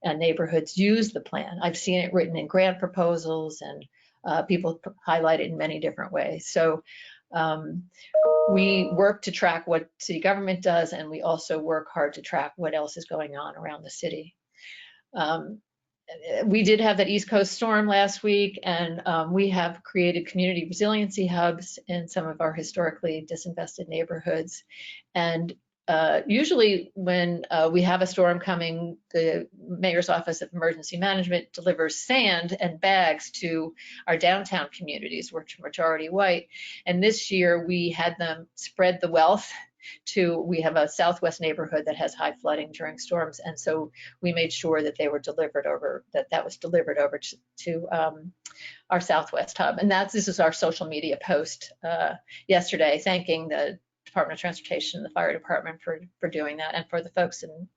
and neighborhoods use the plan. I've seen it written in grant proposals, and people highlight it in many different ways. So we work to track what city government does, and we also work hard to track what else is going on around the city. We did have that East Coast storm last week, and we have created community resiliency hubs in some of our historically disinvested neighborhoods. And usually when we have a storm coming, the Mayor's Office of Emergency Management delivers sand and bags to our downtown communities, which are majority white. And this year we had them spread the wealth we have a southwest neighborhood that has high flooding during storms, and so we made sure that they were delivered over, that was delivered over to our southwest hub. And this is our social media post yesterday, thanking the Department of Transportation and the fire department for doing that, and for the folks in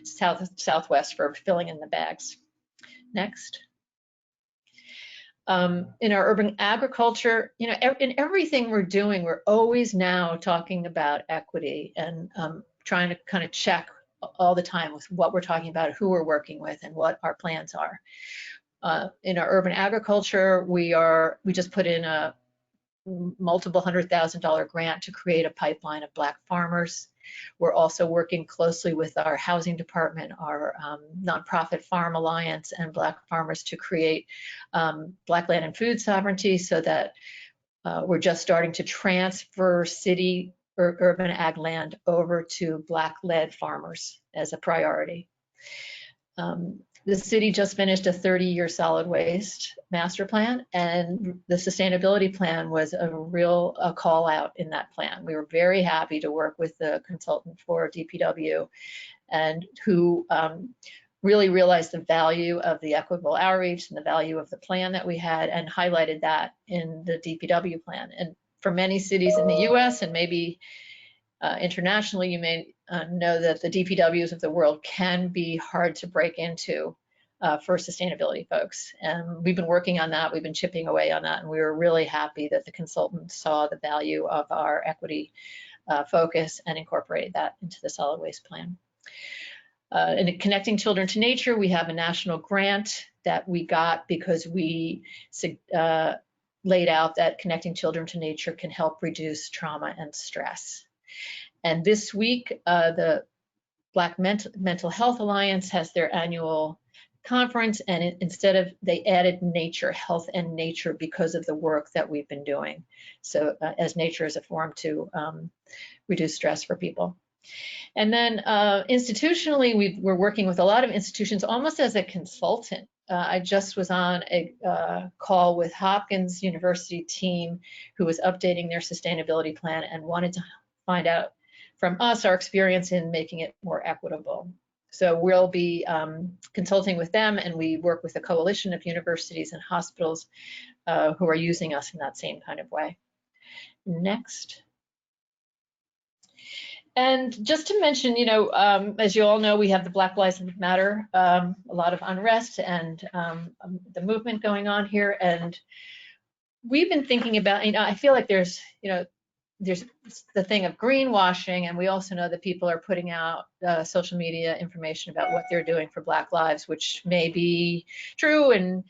southwest for filling in the bags. Next. In our urban agriculture, in everything we're doing, we're always now talking about equity and trying to kind of check all the time with what we're talking about, who we're working with, and what our plans are. In our urban agriculture, we just put in a multiple $100,000 grant to create a pipeline of Black farmers. We're also working closely with our housing department, our nonprofit Farm Alliance, and Black farmers to create Black land and food sovereignty, so that we're just starting to transfer city or urban ag land over to Black-led farmers as a priority. The city just finished a 30-year solid waste master plan, and the sustainability plan was a real call out in that plan. We were very happy to work with the consultant for DPW, and who really realized the value of the equitable outreach and the value of the plan that we had, and highlighted that in the DPW plan. And for many cities in the US and maybe internationally, you may know that the DPWs of the world can be hard to break into for sustainability folks. And we've been working on that, we've been chipping away on that, and we were really happy that the consultant saw the value of our equity focus and incorporated that into the solid waste plan. In Connecting Children to Nature, we have a national grant that we got because we laid out that connecting children to nature can help reduce trauma and stress. And this week, the Black Mental Health Alliance has their annual conference, and they added nature, health and nature, because of the work that we've been doing. So as nature is a form to reduce stress for people. And then institutionally, we're working with a lot of institutions almost as a consultant. I just was on a call with Hopkins University team who was updating their sustainability plan and wanted to find out from us our experience in making it more equitable. So we'll be consulting with them, and we work with a coalition of universities and hospitals who are using us in that same kind of way. Next. And just to mention, as you all know, we have the Black Lives Matter, a lot of unrest and the movement going on here. And we've been thinking about, I feel like there's the thing of greenwashing, and we also know that people are putting out social media information about what they're doing for Black lives, which may be true and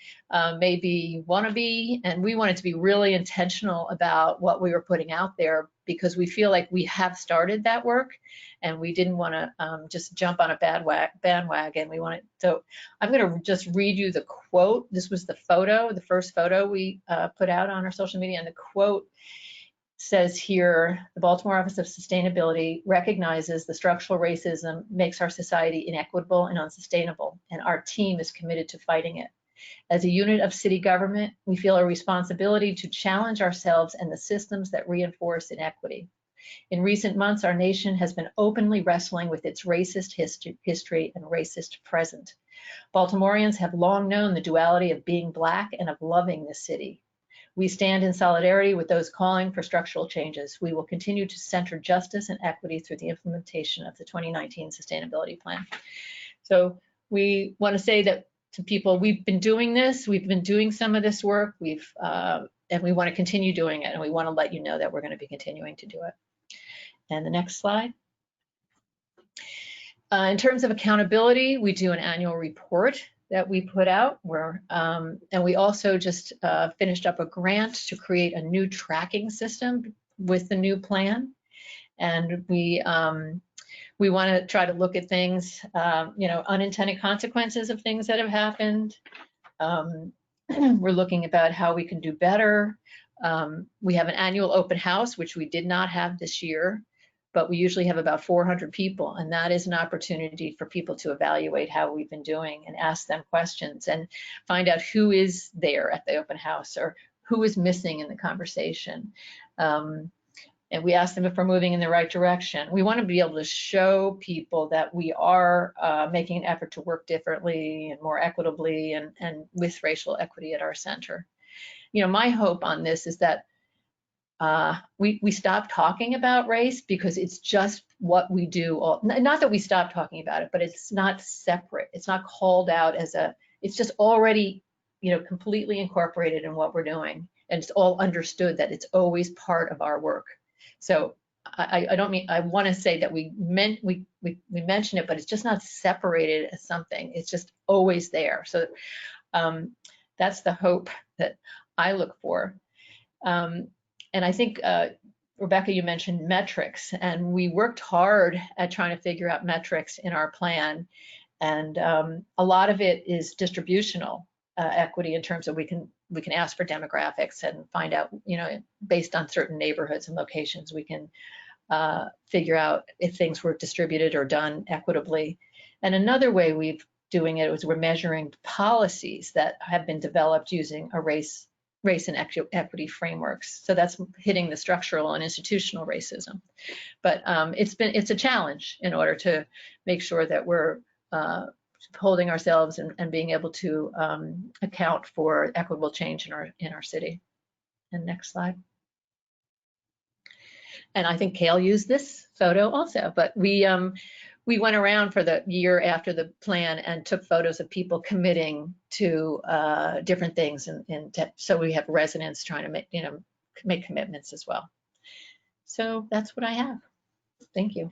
may be wannabe. And we wanted to be really intentional about what we were putting out there, because we feel like we have started that work, and we didn't want to just jump on a bandwagon. We wanted, so I'm going to just read you the quote. This was the photo, the first photo we put out on our social media, and the quote says here, the Baltimore Office of Sustainability recognizes the structural racism makes our society inequitable and unsustainable, and our team is committed to fighting it. As a unit of city government, we feel a responsibility to challenge ourselves and the systems that reinforce inequity. In recent months, our nation has been openly wrestling with its racist history and racist present. Baltimoreans have long known the duality of being Black and of loving the city. We stand in solidarity with those calling for structural changes. We will continue to center justice and equity through the implementation of the 2019 Sustainability Plan. So we want to say that to people, we've been doing this, we've been doing some of this work, and we want to continue doing it, and we want to let you know that we're going to be continuing to do it. And the next slide. In terms of accountability, we do an annual report that we put out, and we also just finished up a grant to create a new tracking system with the new plan. And we want to try to look at things, unintended consequences of things that have happened. We're looking about how we can do better. We have an annual open house, which we did not have this year, but we usually have about 400 people, and that is an opportunity for people to evaluate how we've been doing and ask them questions and find out who is there at the open house or who is missing in the conversation. And we ask them if we're moving in the right direction. We want to be able to show people that we are making an effort to work differently and more equitably and with racial equity at our center. My hope on this is that we stop talking about race, because it's just what we do. Not that we stop talking about it, but it's not separate. It's not called out as it's just already, completely incorporated in what we're doing. And it's all understood that it's always part of our work. So I don't mean, I want to say that we mention it, but it's just not separated as something. It's just always there. So that's the hope that I look for. And I think, Rebecca, you mentioned metrics, and we worked hard at trying to figure out metrics in our plan. And a lot of it is distributional equity, in terms of we can ask for demographics and find out, based on certain neighborhoods and locations, we can figure out if things were distributed or done equitably. And another way we're doing it was we're measuring policies that have been developed using a race and equity frameworks. So that's hitting the structural and institutional racism. But it's a challenge in order to make sure that we're holding ourselves and being able to account for equitable change in our city. And next slide. And I think Kale used this photo also, but we went around for the year after the plan and took photos of people committing to different things, so we have residents trying to make commitments as well. So that's what I have. Thank you.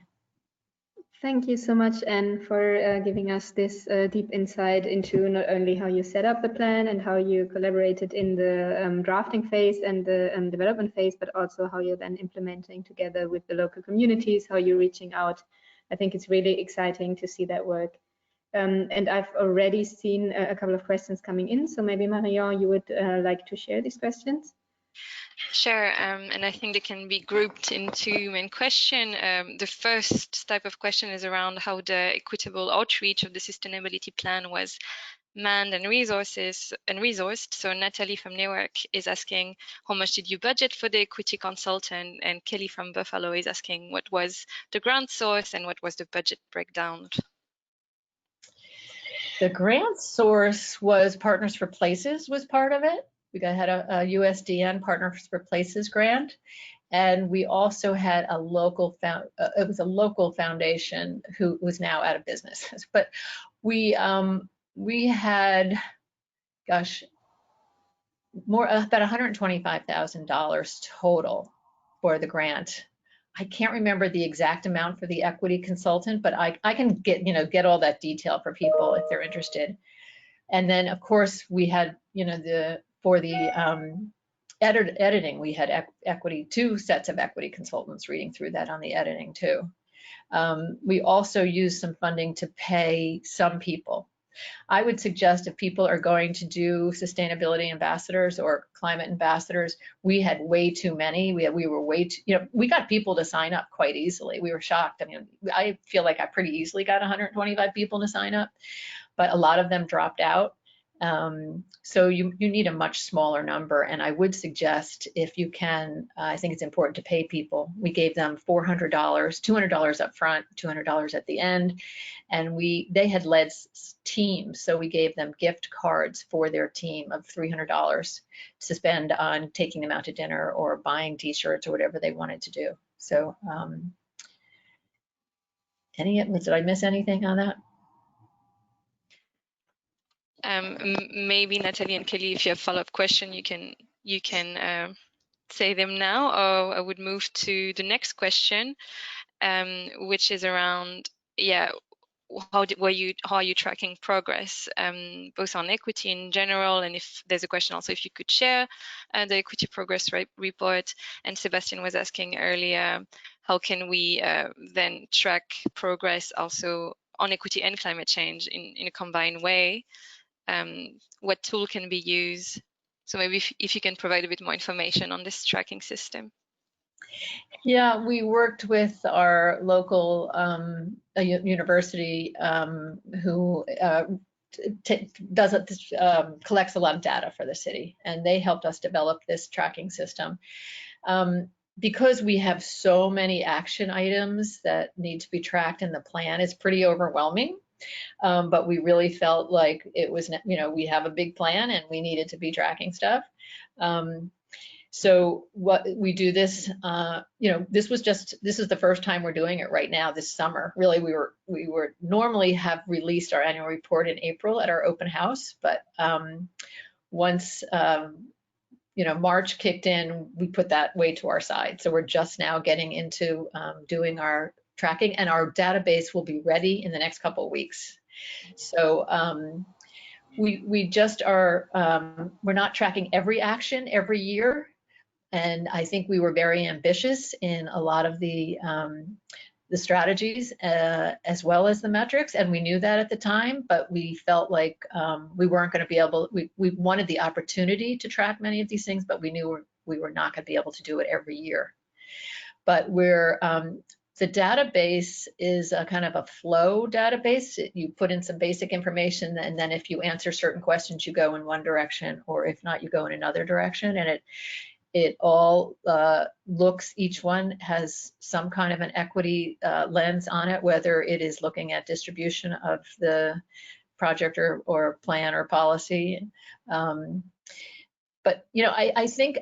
Thank you so much, Anne, for giving us this deep insight into not only how you set up the plan and how you collaborated in the drafting phase and the development phase, but also how you're then implementing together with the local communities, how you're reaching out. I think it's really exciting to see that work. And I've already seen a couple of questions coming in, so maybe Marion, you would like to share these questions? Sure, and I think they can be grouped into main question. The first type of question is around how the equitable outreach of the sustainability plan was manned and resourced. So Natalie from Newark is asking, how much did you budget for the equity consultant? And Kelly from Buffalo is asking, what was the grant source and what was the budget breakdown? The grant source was Partners for Places was part of it. We had a USDN Partners for Places grant, and we also had a local foundation who was now out of business. But we had, gosh, about $125,000 total for the grant. I can't remember the exact amount for the equity consultant, but I can get all that detail for people if they're interested. And then of course we had, for the editing, we had two sets of equity consultants reading through that on the editing too. We also used some funding to pay some people. I would suggest if people are going to do sustainability ambassadors or climate ambassadors, we had way too many. We were way too, we got people to sign up quite easily. We were shocked. I mean, I feel like I pretty easily got 125 people to sign up, but a lot of them dropped out. So you need a much smaller number, and I would suggest if you can, I think it's important to pay people. We gave them $400, $200 up front, $200 at the end, and they had led teams, so we gave them gift cards for their team of $300 to spend on taking them out to dinner or buying t-shirts or whatever they wanted to do. So did I miss anything on that? Maybe Natalie and Kelly, if you have follow-up question, you can say them now, or I would move to the next question, which is around, how are you tracking progress, both on equity in general, and if there's a question also if you could share the equity progress report. And Sebastian was asking earlier, how can we then track progress also on equity and climate change in a combined way? What tool can be used? So maybe if you can provide a bit more information on this tracking system. Yeah, we worked with our local university who collects a lot of data for the city, and they helped us develop this tracking system. Because we have so many action items that need to be tracked in the plan, it's pretty overwhelming. But we really felt like it was, we have a big plan and we needed to be tracking stuff. So what we do this, this is the first time we're doing it right now this summer. Really, we were normally have released our annual report in April at our open house, but once March kicked in, we put that way to our side. So we're just now getting into doing our tracking, and our database will be ready in the next couple of weeks. So we just are, we're not tracking every action every year. And I think we were very ambitious in a lot of the strategies as well as the metrics. And we knew that at the time, but we felt like we weren't going to be able, we wanted the opportunity to track many of these things, but we knew we were not going to be able to do it every year. But the database is a kind of a flow database. You put in some basic information, and then if you answer certain questions, you go in one direction, or if not, you go in another direction. And it all looks, each one has some kind of an equity lens on it, whether it is looking at distribution of the project or plan or policy. But, I think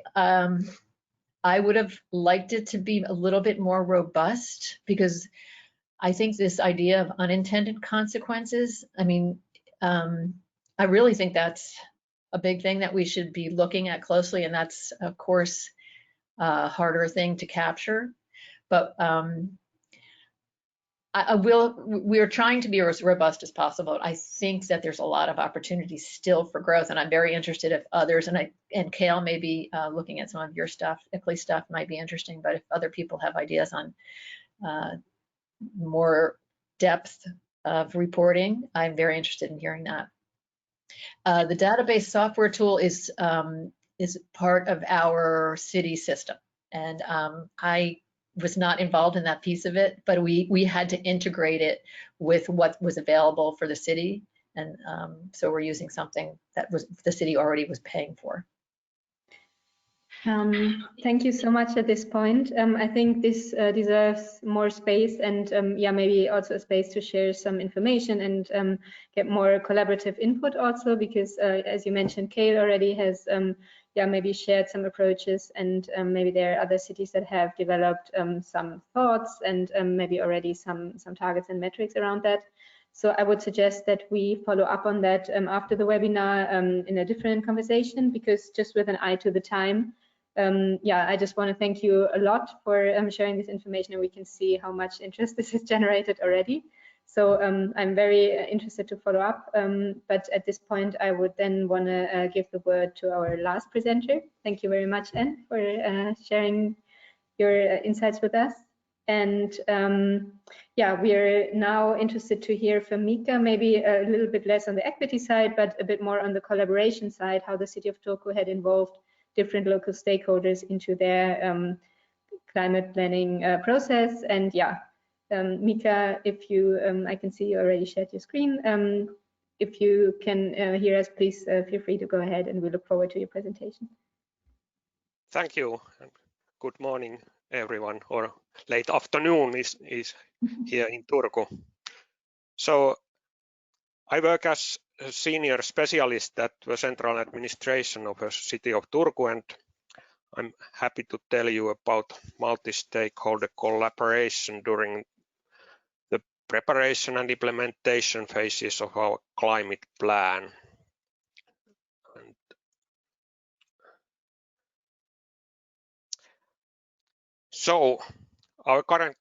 I would have liked it to be a little bit more robust, because I think this idea of unintended consequences, I mean, I really think that's a big thing that we should be looking at closely, and that's, of course, a harder thing to capture. But we're trying to be as robust as possible. I think that there's a lot of opportunities still for growth, and I'm very interested if others, and Kale may be looking at some of your stuff, ICLEI stuff might be interesting, but if other people have ideas on more depth of reporting, I'm very interested in hearing that. The database software tool is part of our city system, and I was not involved in that piece of it, but we had to integrate it with what was available for the city, and so we're using something that the city already was paying for. Thank you so much at this point. I think this deserves more space, and yeah, maybe also a space to share some information and get more collaborative input also, because as you mentioned, Kale already has yeah, maybe shared some approaches, and maybe there are other cities that have developed some thoughts and maybe already some targets and metrics around that. So I would suggest that we follow up on that after the webinar in a different conversation, because just with an eye to the time, yeah, I just want to thank you a lot for sharing this information, and we can see how much interest this has generated already. So I'm very interested to follow up, but at this point I would then want to give the word to our last presenter. Thank you very much, Anne, for sharing your insights with us. And yeah, we're now interested to hear from Mika, maybe a little bit less on the equity side, but a bit more on the collaboration side, how the city of Turku had involved different local stakeholders into their climate planning process. And yeah, Mika, if you, I can see you already shared your screen. If you can hear us, please feel free to go ahead, and we look forward to your presentation. Thank you. Good morning, everyone, or late afternoon is here in Turku. So I work as a senior specialist at the central administration of the city of Turku, and I'm happy to tell you about multi-stakeholder collaboration during the preparation and implementation phases of our climate plan. So our current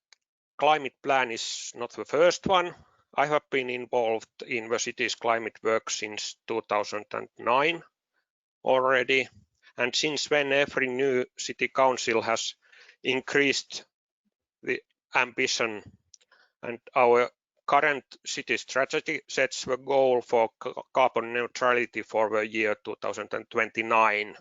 climate plan is not the first one. I have been involved in the city's climate work since 2009 already, and since then every new city council has increased the ambition, and our current city strategy sets the goal for carbon neutrality for the year 2029.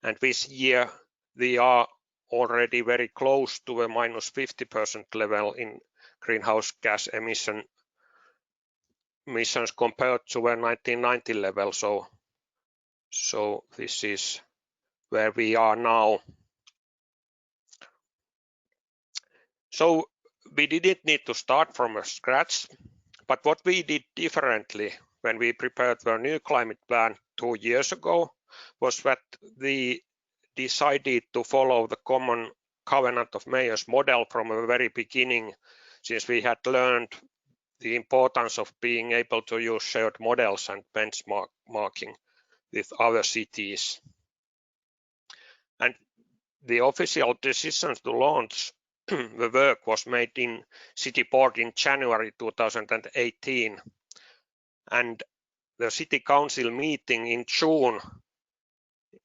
And this year we are already very close to a -50% level in greenhouse gas emissions compared to the 1990 level. So this is where we are now. So we didn't need to start from scratch, but what we did differently when we prepared the new climate plan 2 years ago was that we decided to follow the common covenant of mayors model from the very beginning, since we had learned the importance of being able to use shared models and benchmarking with other cities. And the official decision to launch the work was made in City Board in January 2018, and the City Council meeting in June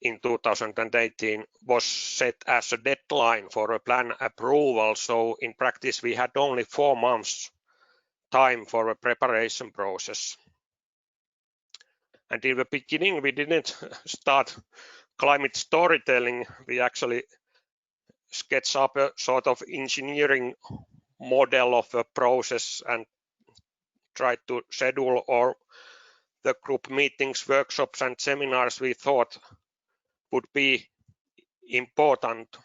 in 2018 was set as a deadline for a plan approval. So in practice we had only 4 months time for a preparation process. And in the beginning we didn't start climate storytelling. We actually sketched up a sort of engineering model of the process and tried to schedule all the group meetings, workshops and seminars we thought would be important.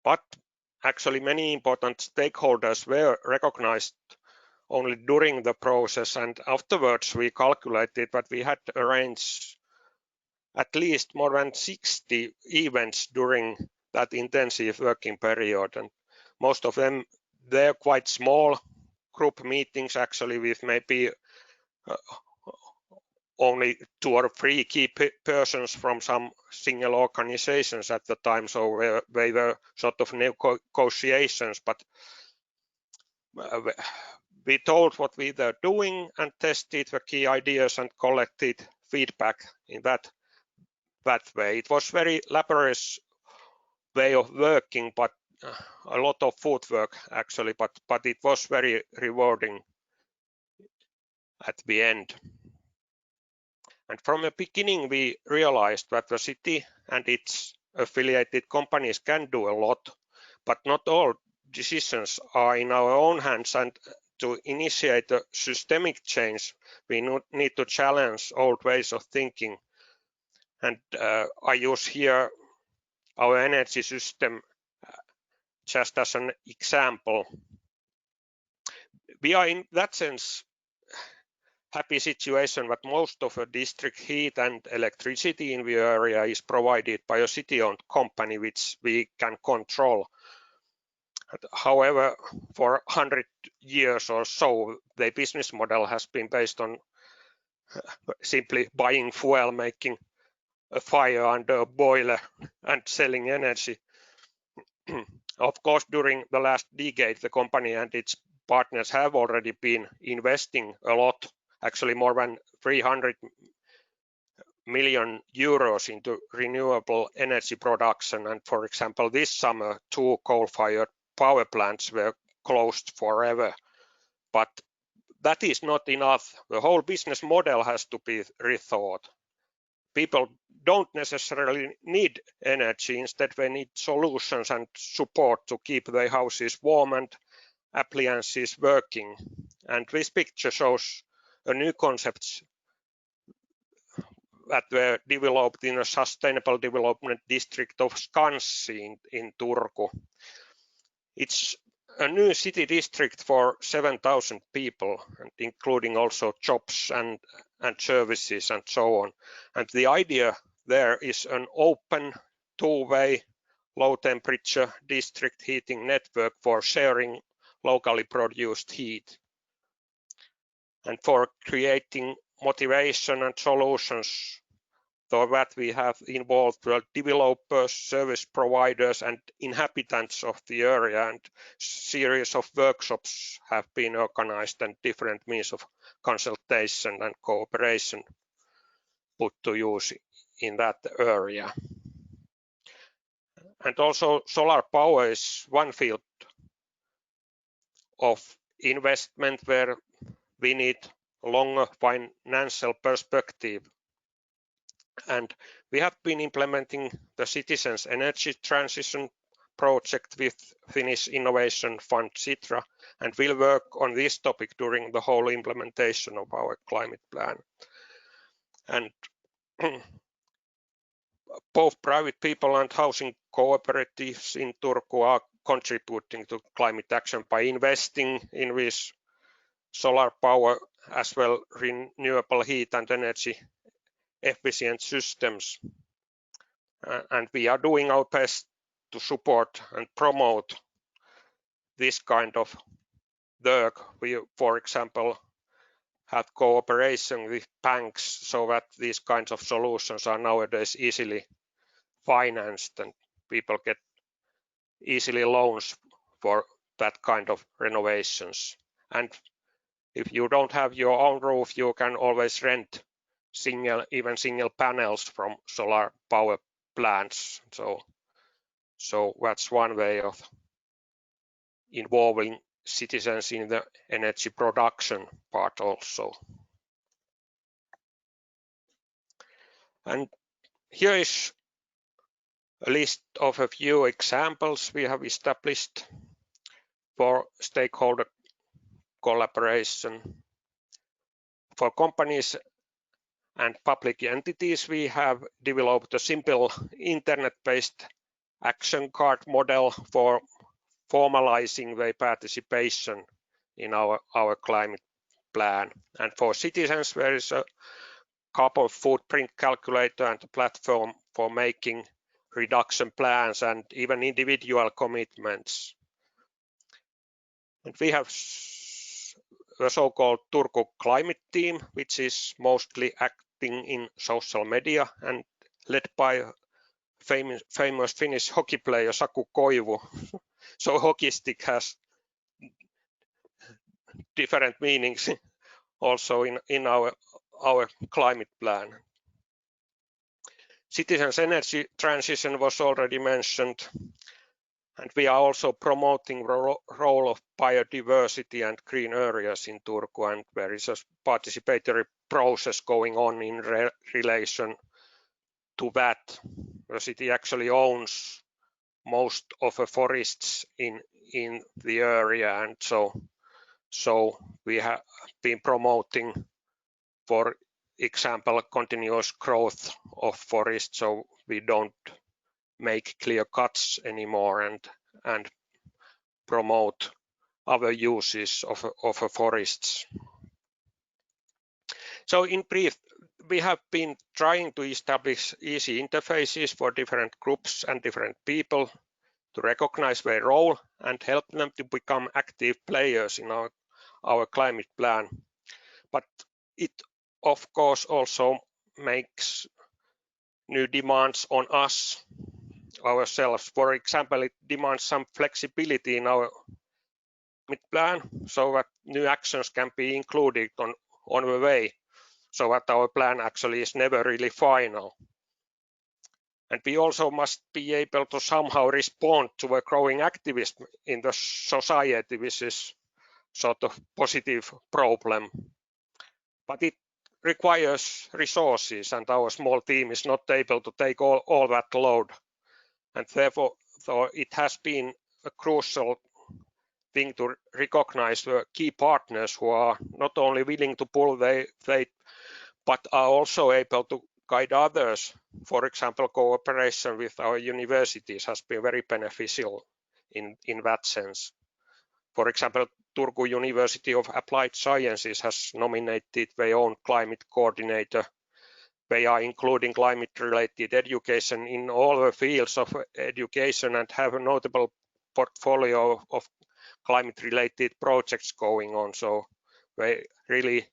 But actually many important stakeholders were recognized only during the process, and afterwards we calculated that we had arranged at least more than 60 events during that intensive working period, and most of them they're quite small group meetings, actually, with maybe only 2 or 3 key persons from some single organizations at the time. So they were sort of negotiations, but we told what we were doing and tested the key ideas and collected feedback in that way. It was very laborious way of working, but a lot of footwork actually, but it was very rewarding at the end. And from the beginning, we realized that the city and its affiliated companies can do a lot, but not all decisions are in our own hands. And to initiate a systemic change, we need to challenge old ways of thinking. And I use here our energy system just as an example. We are in that sense happy situation that most of the district heat and electricity in the area is provided by a city-owned company which we can control. However, for 100 years or so, the business model has been based on simply buying fuel, making a fire under a boiler and selling energy. Of course, during the last decade, the company and its partners have already been investing a lot, actually more than 300 million euros into renewable energy production. And for example, this summer, 2 coal-fired power plants were closed forever. But that is not enough. The whole business model has to be rethought. People don't necessarily need energy. Instead, they need solutions and support to keep their houses warm and appliances working. And this picture shows a new concepts that were developed in a sustainable development district of Skanssi in Turku. It's a new city district for 7,000 people, and including also jobs and services and so on. And the idea there is an open, two-way, low-temperature district heating network for sharing locally produced heat, and for creating motivation and solutions. So that we have involved the developers, service providers, and inhabitants of the area, and series of workshops have been organized and different means of consultation and cooperation put to use in that area. And also solar power is one field of investment where we need a longer financial perspective. And we have been implementing the Citizens Energy Transition project with Finnish Innovation Fund Sitra, and will work on this topic during the whole implementation of our climate plan. And both private people and housing cooperatives in Turku are contributing to climate action by investing in this solar power as well renewable heat and energy efficient systems, and we are doing our best to support and promote this kind of work. We, for example, have cooperation with banks so that these kinds of solutions are nowadays easily financed and people get easily loans for that kind of renovations. And if you don't have your own roof, you can always rent even single panels from solar power plants. So that's one way of involving citizens in the energy production part also. And here is a list of a few examples we have established for stakeholder collaboration. For companies and public entities, we have developed a simple internet-based action card model for formalizing their participation in our climate plan. And for citizens, there is a carbon footprint calculator and a platform for making reduction plans and even individual commitments. And we have the so-called Turku climate team, which is mostly acting in social media and led by famous Finnish hockey player Saku Koivu. So hockey stick has different meanings also in our climate plan. Citizens' energy transition was already mentioned, and we are also promoting the role of biodiversity and green areas in Turku, and there is a participatory process going on in relation to that. The city actually owns most of the forests in the area, and so we have been promoting, for example, continuous growth of forests, so we don't make clear cuts anymore and promote other uses of forests. So in brief, we have been trying to establish easy interfaces for different groups and different people to recognize their role and help them to become active players in our climate plan. But it of course also makes new demands on us ourselves. For example, it demands some flexibility in our climate plan so that new actions can be included on the way, so that our plan actually is never really final. And we also must be able to somehow respond to a growing activism in the society, which is sort of positive problem. But it requires resources, and our small team is not able to take all that load. And therefore, it has been a crucial thing to recognize the key partners who are not only willing to pull their weight, but are also able to guide others. For example, cooperation with our universities has been very beneficial in that sense. For example, Turku University of Applied Sciences has nominated their own climate coordinator. They are including climate-related education in all the fields of education and have a notable portfolio of climate-related projects going on. So they really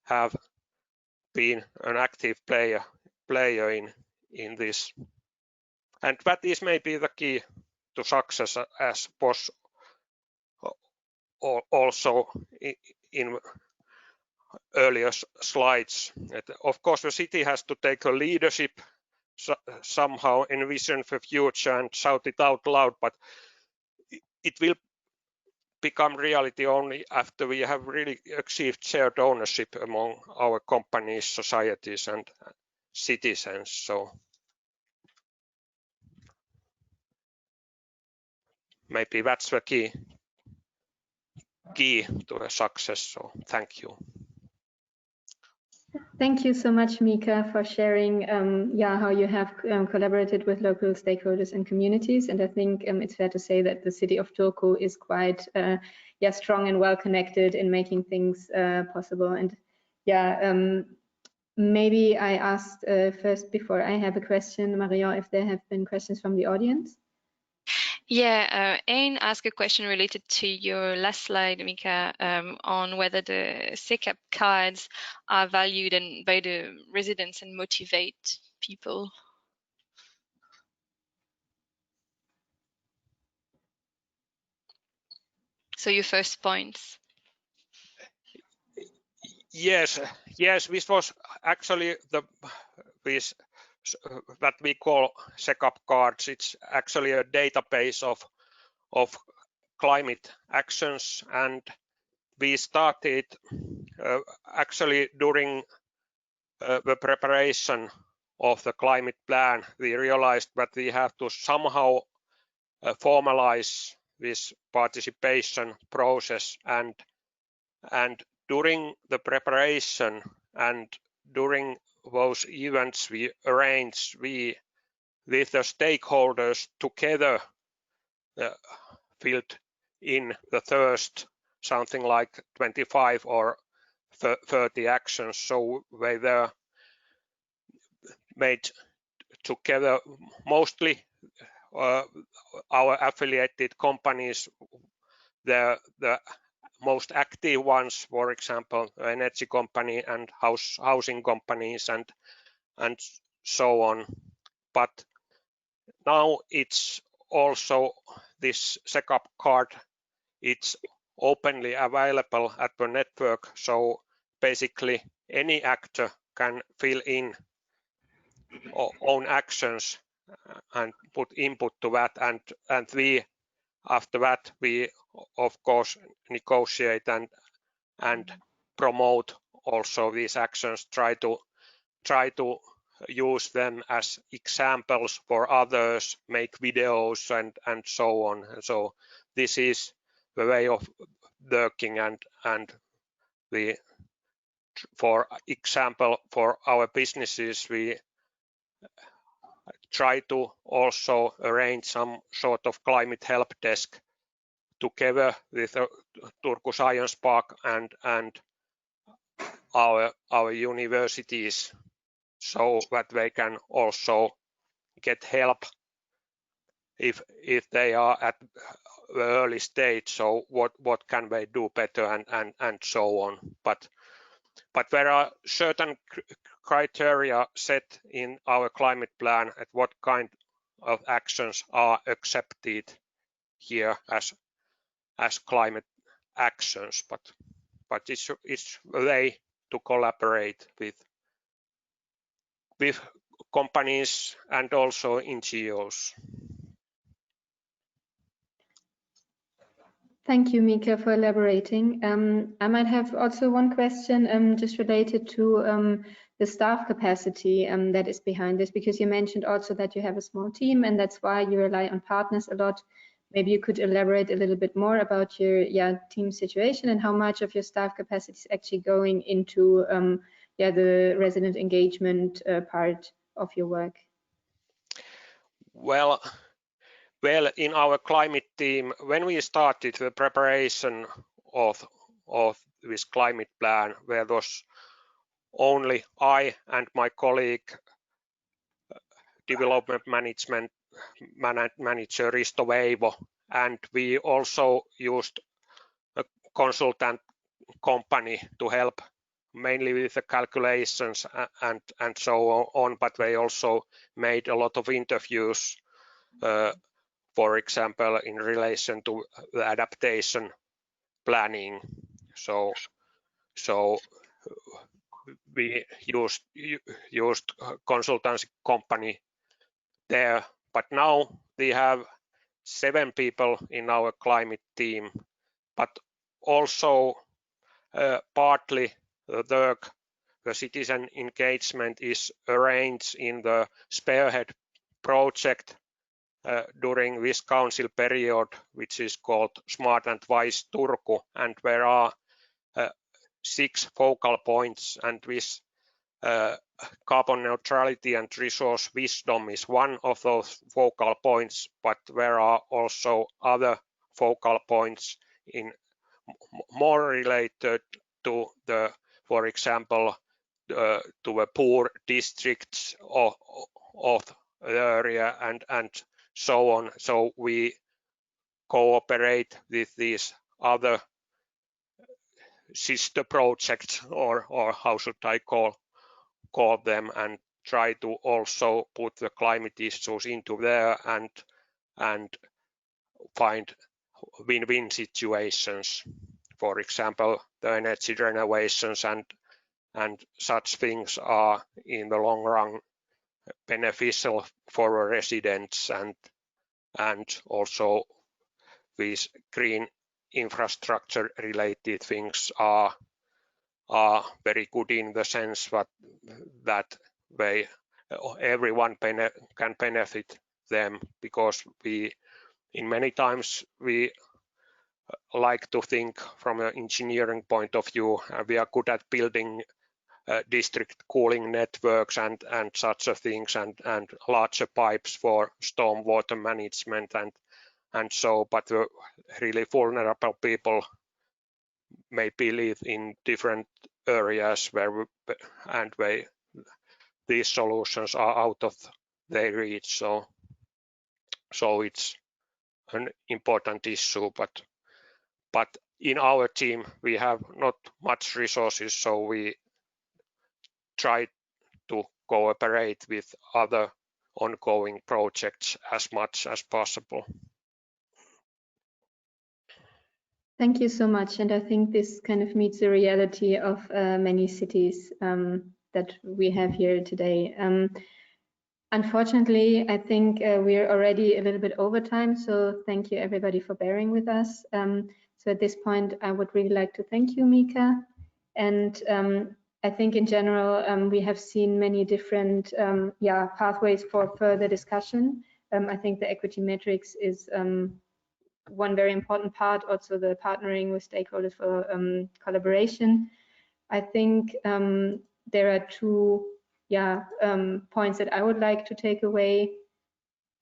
have been an active player in this. And that is maybe the key to success, as was also in earlier slides. Of course, the city has to take a leadership, somehow envision the future and shout it out loud, but it will become reality only after we have really achieved shared ownership among our companies, societies, and citizens. So maybe that's the key to the success. So thank you. Thank you so much, Mika, for sharing how you have collaborated with local stakeholders and communities. And I think it's fair to say that the city of Turku is quite strong and well connected in making things possible. And maybe I asked first, before I have a question, Marion, if there have been questions from the audience. Yeah, Aine asked a question related to your last slide, Mika, on whether the SECAP cards are valued by the residents and motivate people. So your first points. Yes, this was actually this that we call SECAP cards. It's actually a database of climate actions, and we started actually during the preparation of the climate plan. We realized that we have to somehow formalize this participation process, and during the preparation and during those events we arranged, we with the stakeholders together filled in the first something like 25 or 30 actions. So they were made together, mostly our affiliated companies, the most active ones, for example, energy company and housing companies and so on. But now it's also this SECAP card. It's openly available at the network. So basically any actor can fill in own actions and put input to that, and we after that we of course negotiate and promote also these actions, try to use them as examples for others, make videos and so on. And so this is the way of working, and we, for example, for our businesses, we try to also arrange some sort of climate help desk together with Turku Science Park and our universities, so that they can also get help if they are at the early stage. So what can they do better and so on. But there are certain criteria set in our climate plan at what kind of actions are accepted here as climate actions. But it's a way to collaborate with companies and also NGOs. Thank you, Mika, for elaborating. I might have also one question just related to the staff capacity that is behind this, because you mentioned also that you have a small team and that's why you rely on partners a lot. Maybe you could elaborate a little bit more about your team situation and how much of your staff capacity is actually going into the resident engagement part of your work. Well, in our climate team, when we started the preparation of this climate plan, there was only I and my colleague, development management manager Risto Veivo, and we also used a consultant company to help mainly with the calculations and so on, but they also made a lot of interviews, for example, in relation to the adaptation planning. So we used consultancy company there, but now we have 7 people in our climate team, but also partly the citizen engagement is arranged in the Spearhead project during this council period, which is called Smart and Wise Turku, and there are 6 focal points, and this carbon neutrality and resource wisdom is one of those focal points, but there are also other focal points in more related to the, for example, to the poor districts of the area and so on. So we cooperate with these other sister projects, or how should I call them, and try to also put the climate issues into there and find win-win situations. For example, the energy renovations and such things are in the long run beneficial for residents, and also these green infrastructure related things are very good in the sense that everyone can benefit them, because in many times we like to think from an engineering point of view. We are good at building district cooling networks and such things, and larger pipes for storm water management and so, but the really vulnerable people maybe live in different areas where these solutions are out of their reach. So it's an important issue, but in our team we have not much resources, so we try to cooperate with other ongoing projects as much as possible. Thank you so much. And I think this kind of meets the reality of many cities that we have here today. Unfortunately, I think we're already a little bit over time, so thank you everybody for bearing with us. So at this point, I would really like to thank you, Mika. And I think in general, we have seen many different pathways for further discussion. I think the equity matrix is one very important part, also the partnering with stakeholders for collaboration. I think there are two points that I would like to take away.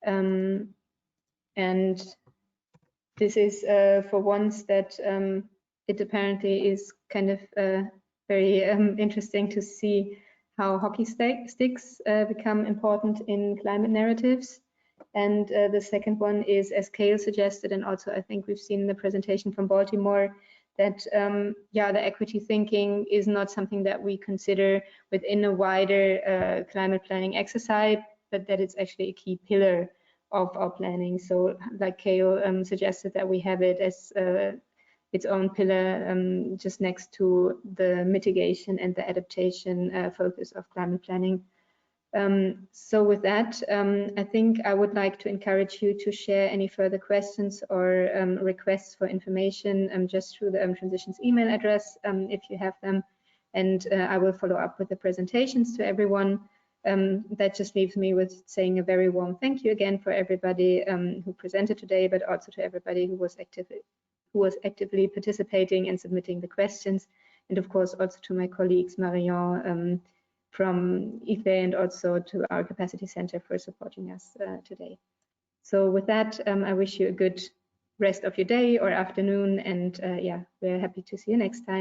And this is for once that it apparently is kind of very interesting to see how hockey sticks become important in climate narratives. And the second one is, as Kale suggested, and also I think we've seen in the presentation from Baltimore, that the equity thinking is not something that we consider within a wider climate planning exercise, but that it's actually a key pillar of our planning. So like Kale suggested, that we have it as its own pillar just next to the mitigation and the adaptation focus of climate planning. So with that, I think I would like to encourage you to share any further questions or requests for information just through the Transitions email address if you have them. And I will follow up with the presentations to everyone. That just leaves me with saying a very warm thank you again for everybody who presented today, but also to everybody who was actively participating and submitting the questions. And of course, also to my colleagues, Marion, from ICLEI, and also to our Capacity Center for supporting us today. So with that, I wish you a good rest of your day or afternoon, and we're happy to see you next time.